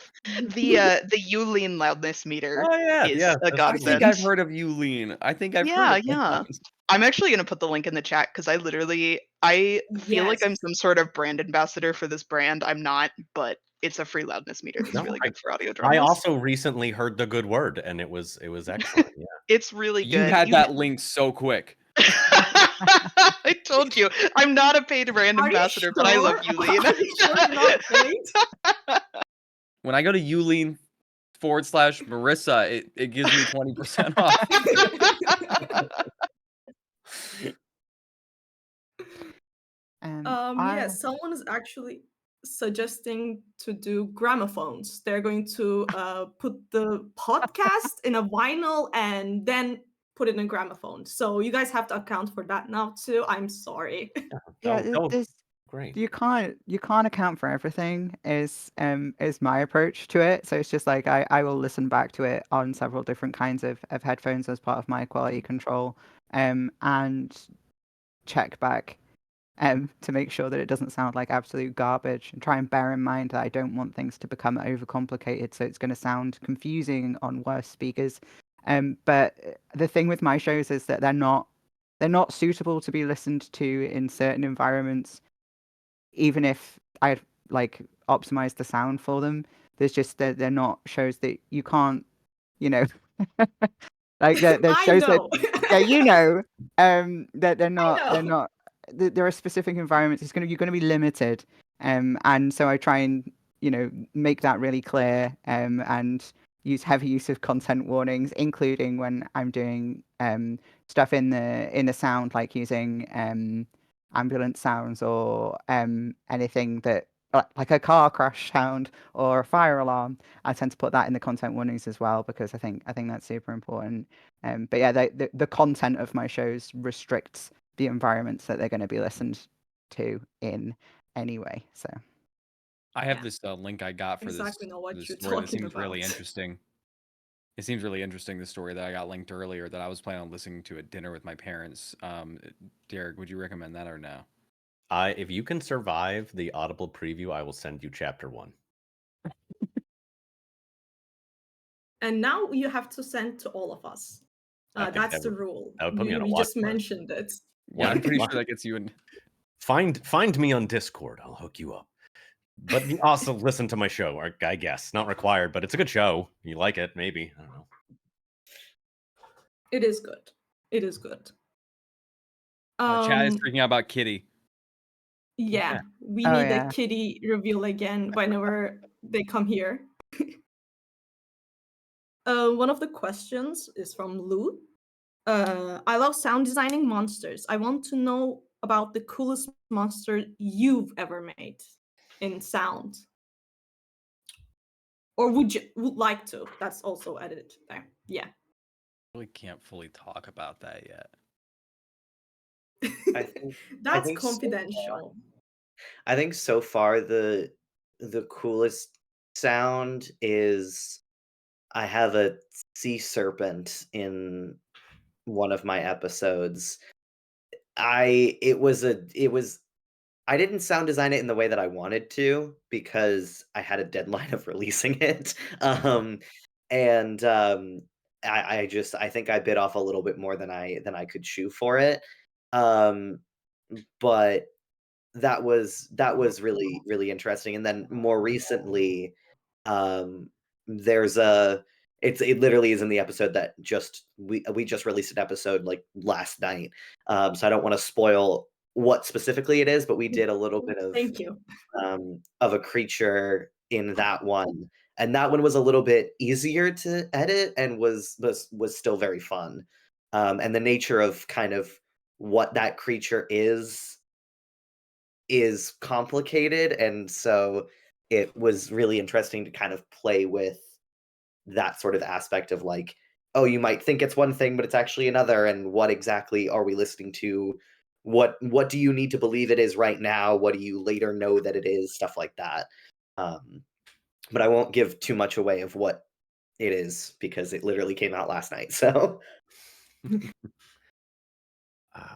the Ulean loudness meter Oh yeah, is yeah. a That's I good. think godsend. I've heard of Ulean. I think I've heard of Yeah. that. I'm actually gonna put the link in the chat because I feel like I'm Yes. some sort of brand ambassador for this brand. I'm not, but it's a free loudness meter that's No, really good for audio I dramas. also recently heard the good word, and it was excellent. Yeah. It's really You good. had that link so quick. I told you, I'm not a paid brand Are you ambassador, but I love sure? Ulean. Are you sure you're not paid? When I go to Ulean /Marisa, it gives me 20% off. Yes, someone is actually suggesting to do gramophones. They're going to put the podcast in a vinyl and then put it in a gramophone. So you guys have to account for that now too. I'm sorry. Yeah, Great. you can't account for everything is my approach to it. So it's just like I will listen back to it on several different kinds of headphones as part of my quality control. And check back to make sure that it doesn't sound like absolute garbage, and try and bear in mind that I don't want things to become overcomplicated, so it's going to sound confusing on worse speakers. But the thing with my shows is that they're not suitable to be listened to in certain environments, even if I like optimize the sound for them. There's just that they're not shows that you can't, you know, like there's I shows that know. that they're know. not there are specific environments you're going to be limited, and so I try and make that really clear, and use heavy use of content warnings, including when I'm doing stuff in the sound, like using ambulance sounds or anything that like a car crash sound or a fire alarm. I tend to put that in the content warnings as well, because I think that's super important. But yeah, the content of my shows restricts the environments that they're going to be listened to in anyway. So I have this link I got for Exactly know what this you're story that talking seems really about. interesting. It seems really interesting, the story that I got linked earlier that I was planning on listening to at dinner with my parents. Derek, would you recommend that or no? If you can survive the Audible preview, I will send you chapter 1. And now you have to send to all of us. That's the rule. That would put me on a You watch just list. mentioned it. Yeah, I'm pretty sure that gets you in. Find me on Discord. I'll hook you up. But you also listen to my show, I guess. Not required, but it's a good show. You like it, maybe. I don't know. It is good. It is good. Chad is freaking out about Kitty. Yeah, we Oh, need yeah. a Kitty reveal again whenever they come here. One of the questions is from Lou. I love sound designing monsters. I want to know about the coolest monster you've ever made in sound. Or would like to? That's also edited there. Yeah. Really can't fully talk about that yet. That's think confidential. I think so far the coolest sound is I have a sea serpent in one of my episodes. I didn't sound design it in the way that I wanted to, because I had a deadline of releasing it. I think I bit off a little bit more than I could chew for it. But that was really, really interesting. And then more recently, there's it literally is in the episode that we just released an episode like last night. So I don't want to spoil what specifically it is, but we did a little bit of Thank you. Of a creature in that one, and that one was a little bit easier to edit and was still very fun. And the nature of kind of what that creature is complicated, and so it was really interesting to kind of play with that sort of aspect of like, oh, you might think it's one thing but it's actually another, and what exactly are we listening to, what do you need to believe it is right now, what do you later know that it is, stuff like that. But I won't give too much away of what it is, because it literally came out last night. So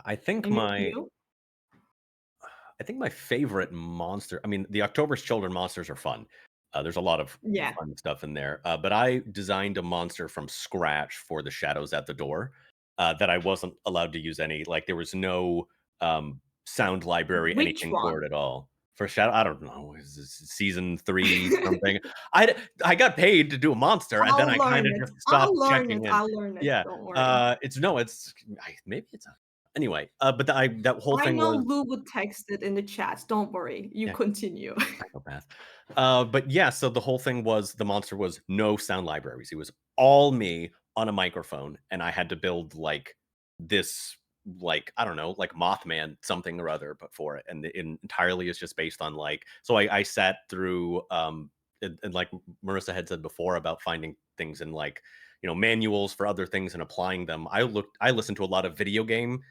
I think my favorite monster, I mean, the October's Children monsters are fun. There's a lot of fun stuff in there. But I designed a monster from scratch for the Shadows at the Door that I wasn't allowed to use any, like there was no sound library, anything for it at all. For Shadow, I don't know, is this season 3 something? I got paid to do a monster, and then I kind of just stopped checking in. I'll learn it. Yeah, Don't worry. Maybe it's anyway. But that whole thing I know was. Lou would text it in the chat. Don't worry. You continue. Psychopath. But yeah, so the whole thing was the monster was no sound libraries. It was all me on a microphone, and I had to build like this, like I don't know, like Mothman something or other, but for it, and it entirely is just based on like. So I sat through and like Marisa had said before about finding things in like manuals for other things and applying them. I listened to a lot of video game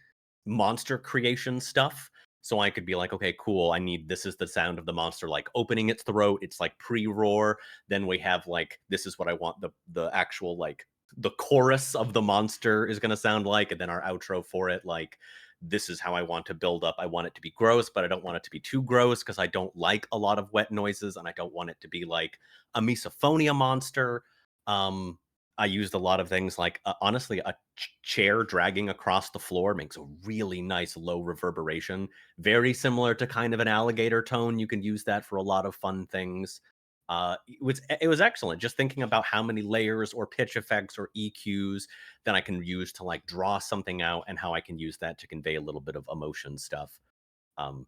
monster creation stuff, so I could be like, okay, cool, this is the sound of the monster like opening its throat, it's like pre-roar, then we have like, this is what I want the actual like the chorus of the monster is going to sound like, and then our outro for it, like this is how I want to build up. I want it to be gross, but I don't want it to be too gross because I don't like a lot of wet noises, and I don't want it to be like a misophonia monster. I used a lot of things like, honestly, a chair dragging across the floor makes a really nice low reverberation, very similar to kind of an alligator tone. You can use that for a lot of fun things. It was excellent. Just thinking about how many layers or pitch effects or EQs that I can use to like draw something out, and how I can use that to convey a little bit of emotion stuff.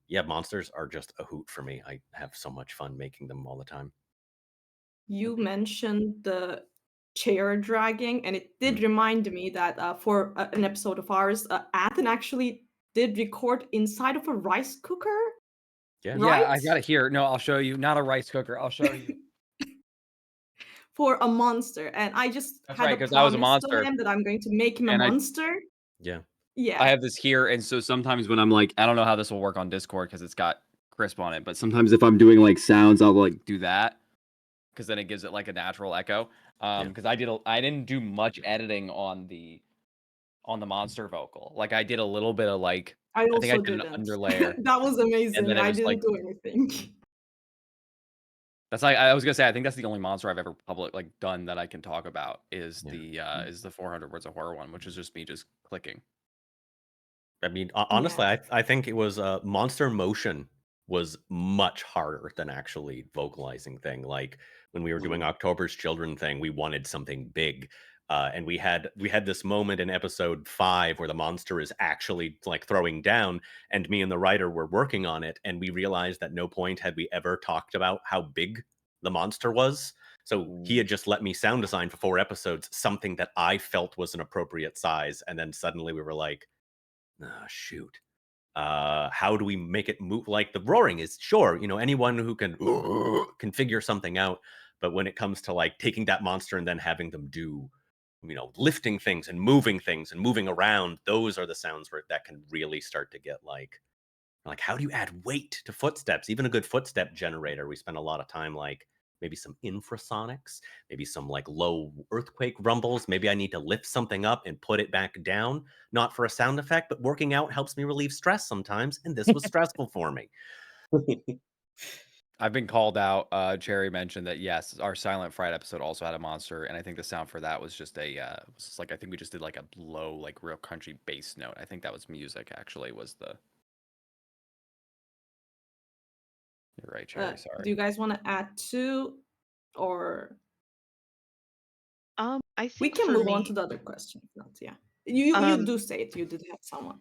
Yeah, monsters are just a hoot for me. I have so much fun making them all the time. You mentioned the chair dragging, and it did remind me that for an episode of ours, Athen actually did record inside of a rice cooker. Yeah. Yeah, I Right? got it here. No, I'll show you. Not a rice cooker. I'll show you. For a monster, and I just That's had right, a 'cause I was a promise to monster. him that I'm going to make him a And monster. Yeah. Yeah. I have this here, and so sometimes when I'm like, I don't know how this will work on Discord because it's got crisp on it, but sometimes if I'm doing like sounds, I'll like do that because then it gives it like a natural echo. Because I didn't do much editing on the monster vocal. Like I did a little bit of like I think I also did an didn't. underlayer. That was amazing. And then it I was like didn't do anything. that's like I was gonna say I think that's the only monster I've ever done that I can talk about is Yeah. the 400 Words of Horror one, which is just me just clicking. I mean, honestly, Yeah. I think it was monster motion was much harder than actually vocalizing thing. Like when we were doing October's Children thing, we wanted something big. And we had this moment in episode 5 where the monster is actually like throwing down, and me and the writer were working on it, and we realized at no point had we ever talked about how big the monster was. So he had just let me sound design for 4 episodes something that I felt was an appropriate size, and then suddenly we were like, oh, shoot. How do we make it move? Like the roaring is sure, anyone who can figure something out. But when it comes to like taking that monster and then having them do, lifting things and moving around, those are the sounds that can really start to get like how do you add weight to footsteps? Even a good footstep generator, we spend a lot of time like maybe some infrasonics, maybe some like low earthquake rumbles. Maybe I need to lift something up and put it back down, not for a sound effect, but working out helps me relieve stress sometimes. And this was stressful for me. I've been called out. Cherry mentioned that yes, our Silent Fright episode also had a monster, and I think the sound for that was just I think we just did like a low, like real country bass note. I think that was music actually was the. You're right, Cherry. Sorry. Do you guys want to add to, or I we think can for move me, on to the other question? Yeah, you do say it. You did have someone.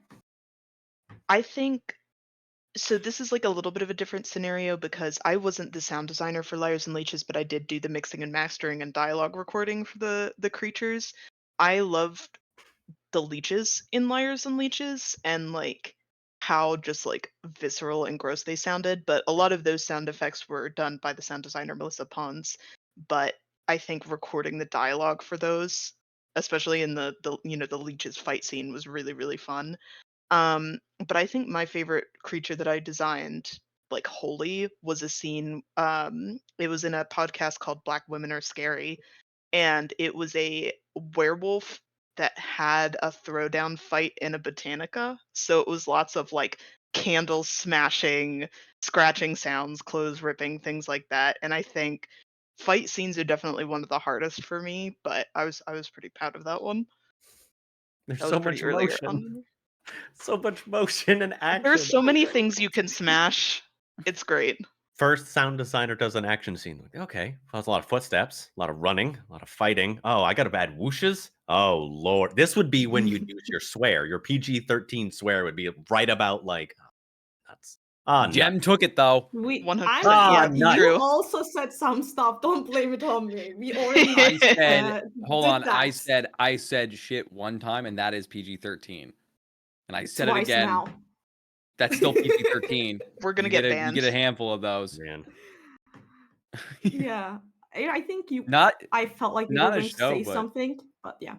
I think so. This is like a little bit of a different scenario because I wasn't the sound designer for Liars and Leeches, but I did do the mixing and mastering and dialogue recording for the creatures. I loved the leeches in Liars and Leeches and like how just like visceral and gross they sounded, but a lot of those sound effects were done by the sound designer Melissa Pons. But I think recording the dialogue for those, especially in the the leeches fight scene, was really really fun. But I think my favorite creature that I designed, like wholly, was a scene. It was in a podcast called Black Women Are Scary, and it was a werewolf that had a throwdown fight in a botanica. So it was lots of like candles smashing, scratching sounds, clothes ripping, things like that. And I think fight scenes are definitely one of the hardest for me, but I was pretty proud of that one. There's That was so pretty much earlier motion. on. So much motion and action. There's so many things you can smash. It's great. First sound designer does an action scene. Like, okay, well, that's a lot of footsteps, a lot of running, a lot of fighting. Oh, I got to add whooshes. Oh Lord, this would be when you'd use your swear. Your PG-13 swear would be right about like nuts. Jem took it though. 100%. Ah, Yeah, nuts. You true. also said some stuff. Don't blame it on me. We already I said, hold did on. that. I said shit one time, and that is PG-13. And I said it Twice again. now. That's still PG-13. We're gonna You get You banned. get a handful of those. Man. Yeah, I think you. Not I felt like you not were a going to show, say but something, but yeah.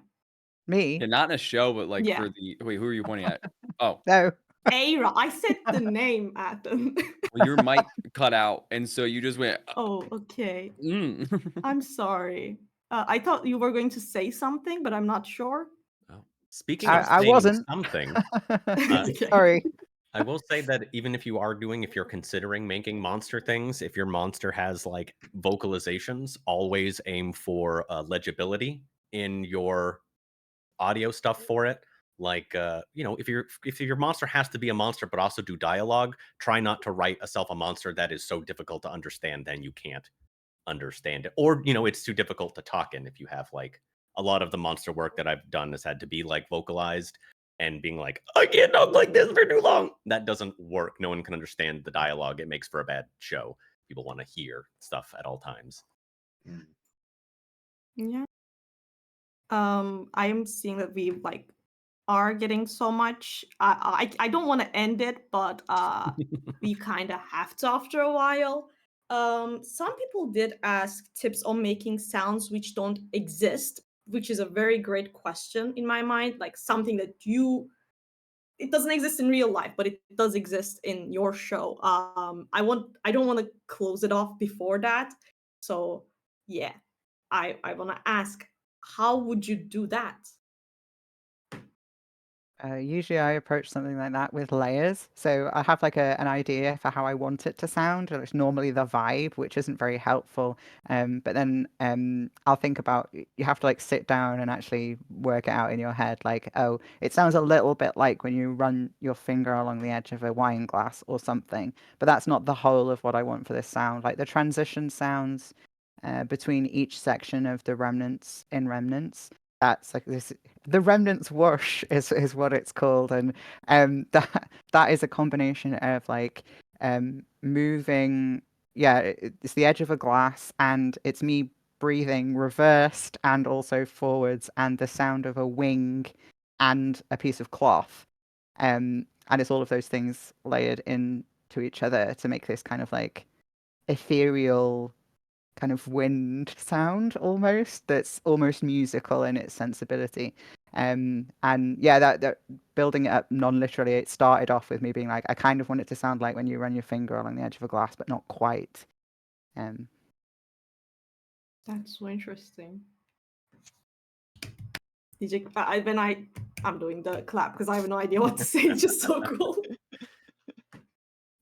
Me? yeah, not in a show, but like Yeah. for the wait, who are you pointing at? Oh, No. Aira. I said the name, Adam. well, your mic cut out, and so you just went. Oh, okay. Mm. I'm sorry. I thought you were going to say something, but I'm not sure. Oh. Speaking of I saying wasn't. something, Okay. Sorry. I will say that even if you're considering making monster things, if your monster has like vocalizations, always aim for legibility in your audio stuff for it. Like, if your monster has to be a monster but also do dialogue, try not to write a monster that is so difficult to understand then you can't understand it, or it's too difficult to talk in. If you have like a lot of the monster work that I've done has had to be like vocalized, and being like, I can't talk like this for too long, that doesn't work. No one can understand the dialogue. It makes for a bad show. People want to hear stuff at all times. Yeah. I am seeing that we like are getting so much. I don't want to end it, but we kind of have to after a while. Some people did ask tips on making sounds which don't exist, which is a very great question in my mind. Like something that it doesn't exist in real life, but it does exist in your show. I don't want to close it off before that. So yeah, I want to ask, how would you do that? Usually I approach something like that with layers. So I have like an idea for how I want it to sound, and it's normally the vibe, which isn't very helpful. But then I'll think about, you have to like sit down and actually work it out in your head. Like, oh, it sounds a little bit like when you run your finger along the edge of a wine glass or something. But that's not the whole of what I want for this sound. Like the transition sounds between each section of the remnants in remnants. That's like this, the remnants whoosh is what it's called, and that is a combination of like moving. Yeah, it's the edge of a glass, and it's me breathing reversed and also forwards, and the sound of a wing and a piece of cloth, and it's all of those things layered into each other to make this kind of like ethereal kind of wind sound almost, that's almost musical in its sensibility. And yeah, that building it up non-literally, it started off with me being like, I kind of want it to sound like when you run your finger along the edge of a glass, but not quite. That's so interesting. I'm doing the clap because I have no idea what to say. It's just so cool.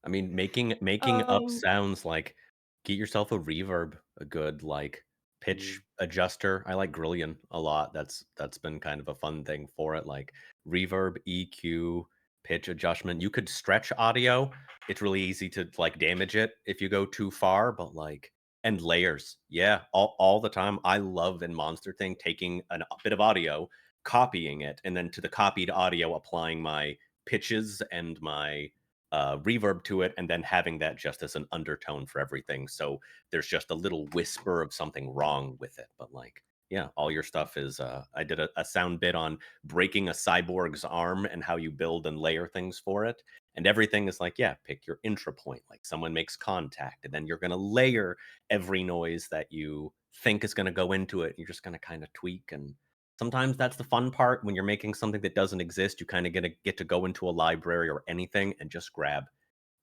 I mean, making up sounds, like, get yourself a reverb, a good like pitch adjuster. I like Grillion a lot. That's been kind of a fun thing for it. Like reverb, EQ, pitch adjustment. You could stretch audio. It's really easy to like damage it if you go too far, but like, and layers. Yeah, all the time. I love in Monster Thing taking a bit of audio, copying it, and then to the copied audio applying my pitches and my reverb to it, and then having that just as an undertone for everything. So there's just a little whisper of something wrong with it. But like, yeah, all your stuff is, I did a sound bit on breaking a cyborg's arm and how you build and layer things for it. And everything is like, yeah, pick your intra point, like someone makes contact, and then you're going to layer every noise that you think is going to go into it. You're just going to kind of tweak. And sometimes that's the fun part when you're making something that doesn't exist. You kind of get to go into a library or anything and just grab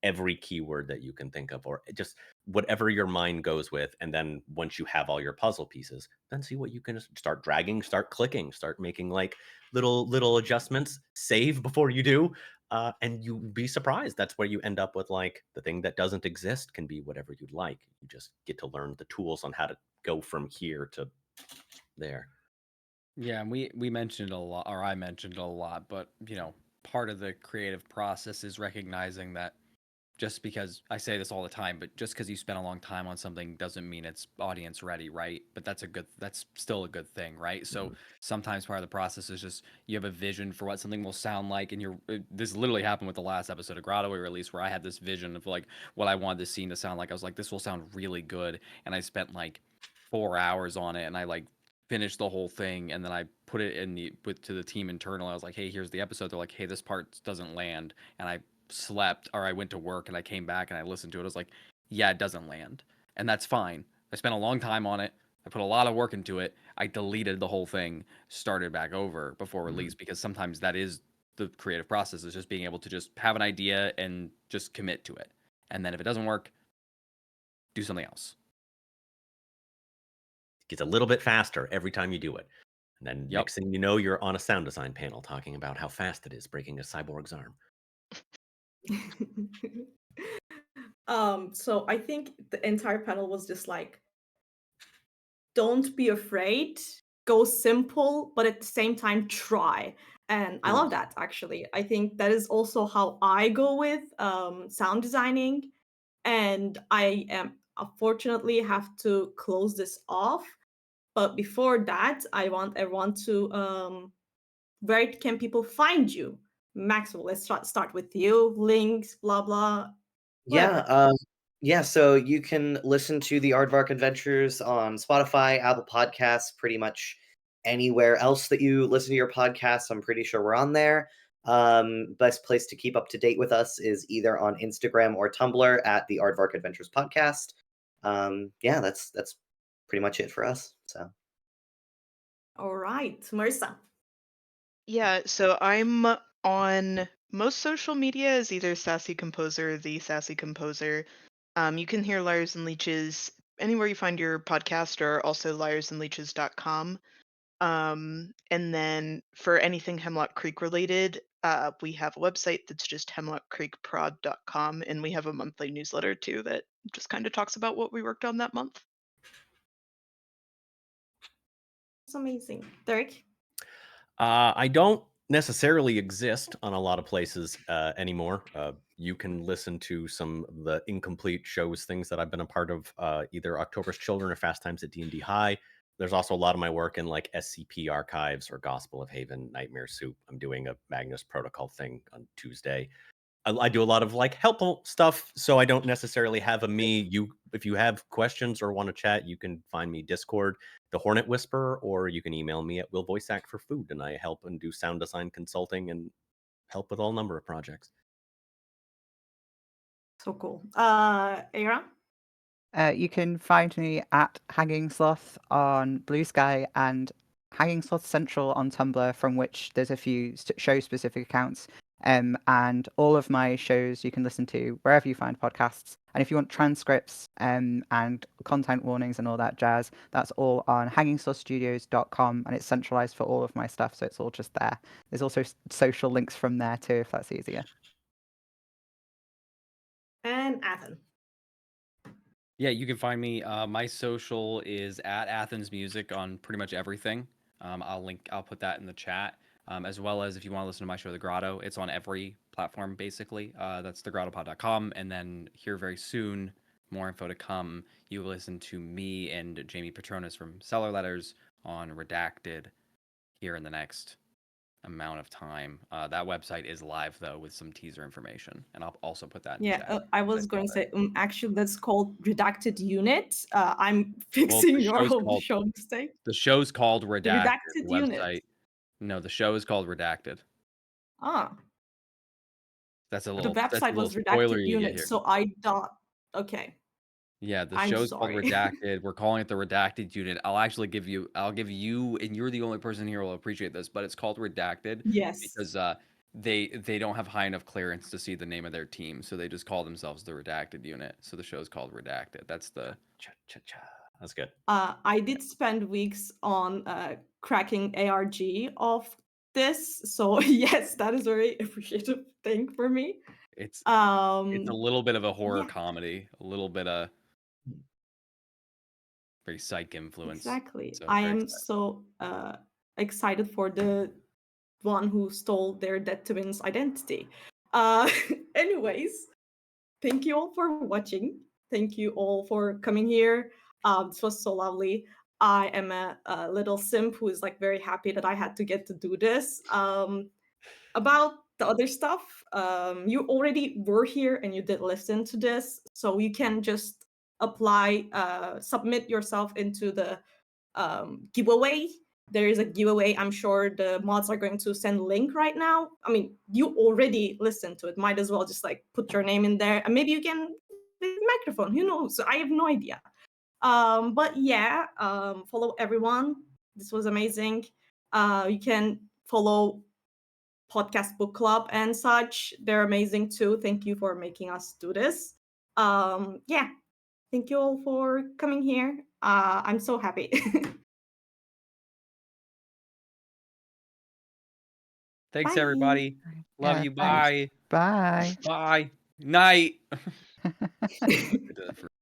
every keyword that you can think of, or just whatever your mind goes with. And then once you have all your puzzle pieces, then see what you can just start dragging, start clicking, start making like little adjustments, save before you do. And you'd be surprised. That's where you end up with like the thing that doesn't exist can be whatever you'd like. You just get to learn the tools on how to go from here to there. Yeah, and we mentioned a lot, or I mentioned a lot, but part of the creative process is recognizing that just because I say this all the time, but just because you spend a long time on something doesn't mean it's audience ready, right? But that's still a good thing, right? So sometimes part of the process is just you have a vision for what something will sound like, and this literally happened with the last episode of Grotto we released, where I had this vision of like what I wanted the scene to sound like. I was like, this will sound really good, and I spent like 4 hours on it, and I like finished the whole thing, and then I put it to the team internal. I was like, hey, here's the episode. They're like, hey, this part doesn't land, and I slept or I went to work and I came back and I listened to it. I was like, yeah, it doesn't land. And that's fine. I spent a long time on it. I put a lot of work into it. I deleted the whole thing, started back over before release, because sometimes that is the creative process, is just being able to just have an idea and just commit to it. And then if it doesn't work, do something else. It gets a little bit faster every time you do it. And then Yep. next thing you know, you're on a sound design panel talking about how fast it is breaking a cyborg's arm. So I think the entire panel was just like, don't be afraid, go simple, but at the same time try. And I love that, actually. I think that is also how I go with sound designing. And I am unfortunately have to close this off. But before that, I want everyone to where can people find you? Maxwell, let's start with you. Links, blah blah, Yeah, whatever. yeah, so you can listen to the Aardvark Adventures on Spotify, Apple Podcasts, pretty much anywhere else that you listen to your podcasts. I'm pretty sure we're on there. Best place to keep up to date with us is either on Instagram or Tumblr at the Aardvark Adventures Podcast. Yeah, that's pretty much it for us. So All right, Marisa. Yeah, so I'm on most social media as either Sassy Composer, the Sassy Composer. You can hear Liars and Leeches anywhere you find your podcast, or also liarsandleeches.com. And then for anything Hemlock Creek related, we have a website that's just hemlockcreekprod.com, and we have a monthly newsletter too that just kind of talks about what we worked on that month. It's amazing. Derek? I don't necessarily exist on a lot of places anymore. You can listen to some of the incomplete shows, things that I've been a part of, either October's Children or Fast Times at D&D High. There's also a lot of my work in like SCP Archives or Gospel of Haven, Nightmare Soup. I'm doing a Magnus Protocol thing on Tuesday. I do a lot of like helpful stuff, so I don't necessarily have a me. If you have questions or want to chat, you can find me Discord, the Hornet Whisperer, or you can email me at willvoiceact4food, and I help and do sound design consulting and help with all number of projects. So cool. Era? You can find me at Hanging Sloth on Blue Sky and Hanging Sloth Central on Tumblr, from which there's a few show-specific accounts. And all of my shows you can listen to wherever you find podcasts. And if you want transcripts and content warnings and all that jazz, that's all on hangingslothstudios.com, and it's centralized for all of my stuff, so it's all just there. There's also social links from there too, if that's easier. And Athen. Yeah, you can find me. My social is at Athens Music on pretty much everything. I'll put that in the chat. As well as if you want to listen to my show, The Grotto, it's on every platform basically. That's thegrottopod.com. And then here very soon, more info to come. You listen to me and Jamie Petronas from Cellar Letters on Redacted here in the next amount of time. That website is live though with some teaser information, and I'll also put that in Yeah, chat. I was going to say, actually, that's called Redacted Unit. I'm Well, fixing the your show's whole called show mistake. the show's called The Redacted. The Redacted Unit. website. No, the show is called Redacted. Ah, That's a the little website was spoiler Redacted you get Unit, here. so I thought, okay, Yeah, the I'm show's called sorry. Redacted. We're calling it the Redacted Unit. I'll give you, and you're the only person here who will appreciate this, but it's called Redacted Yes. because they don't have high enough clearance to see the name of their team, so they just call themselves the Redacted Unit. So the show's called Redacted. That's the That's good. I did spend weeks on cracking ARG of this, so yes, that is a very appreciative thing for me. it's a little bit of a horror Yeah. comedy, a little bit of very psych influence. Exactly. So I very am excited. so excited for the one who stole their dead twins' identity. Anyways, thank you all for watching. Thank you all for coming here. This was so lovely. I am a little simp who is like very happy that I had to get to do this. About the other stuff, you already were here and you did listen to this, so you can just apply, submit yourself into the giveaway. There is a giveaway. I'm sure the mods are going to send a link right now. I mean, you already listened to it. Might as well just like put your name in there, and maybe you can with a microphone. Who knows? I have no idea. But yeah, follow everyone. This was amazing. You can follow Podcast Book Club and such. They're amazing too. Thank you for making us do this. Yeah, thank you all for coming here. I'm so happy. Thanks, Bye. everybody. Love Yeah, you. thanks. Bye. Bye. Bye. Night.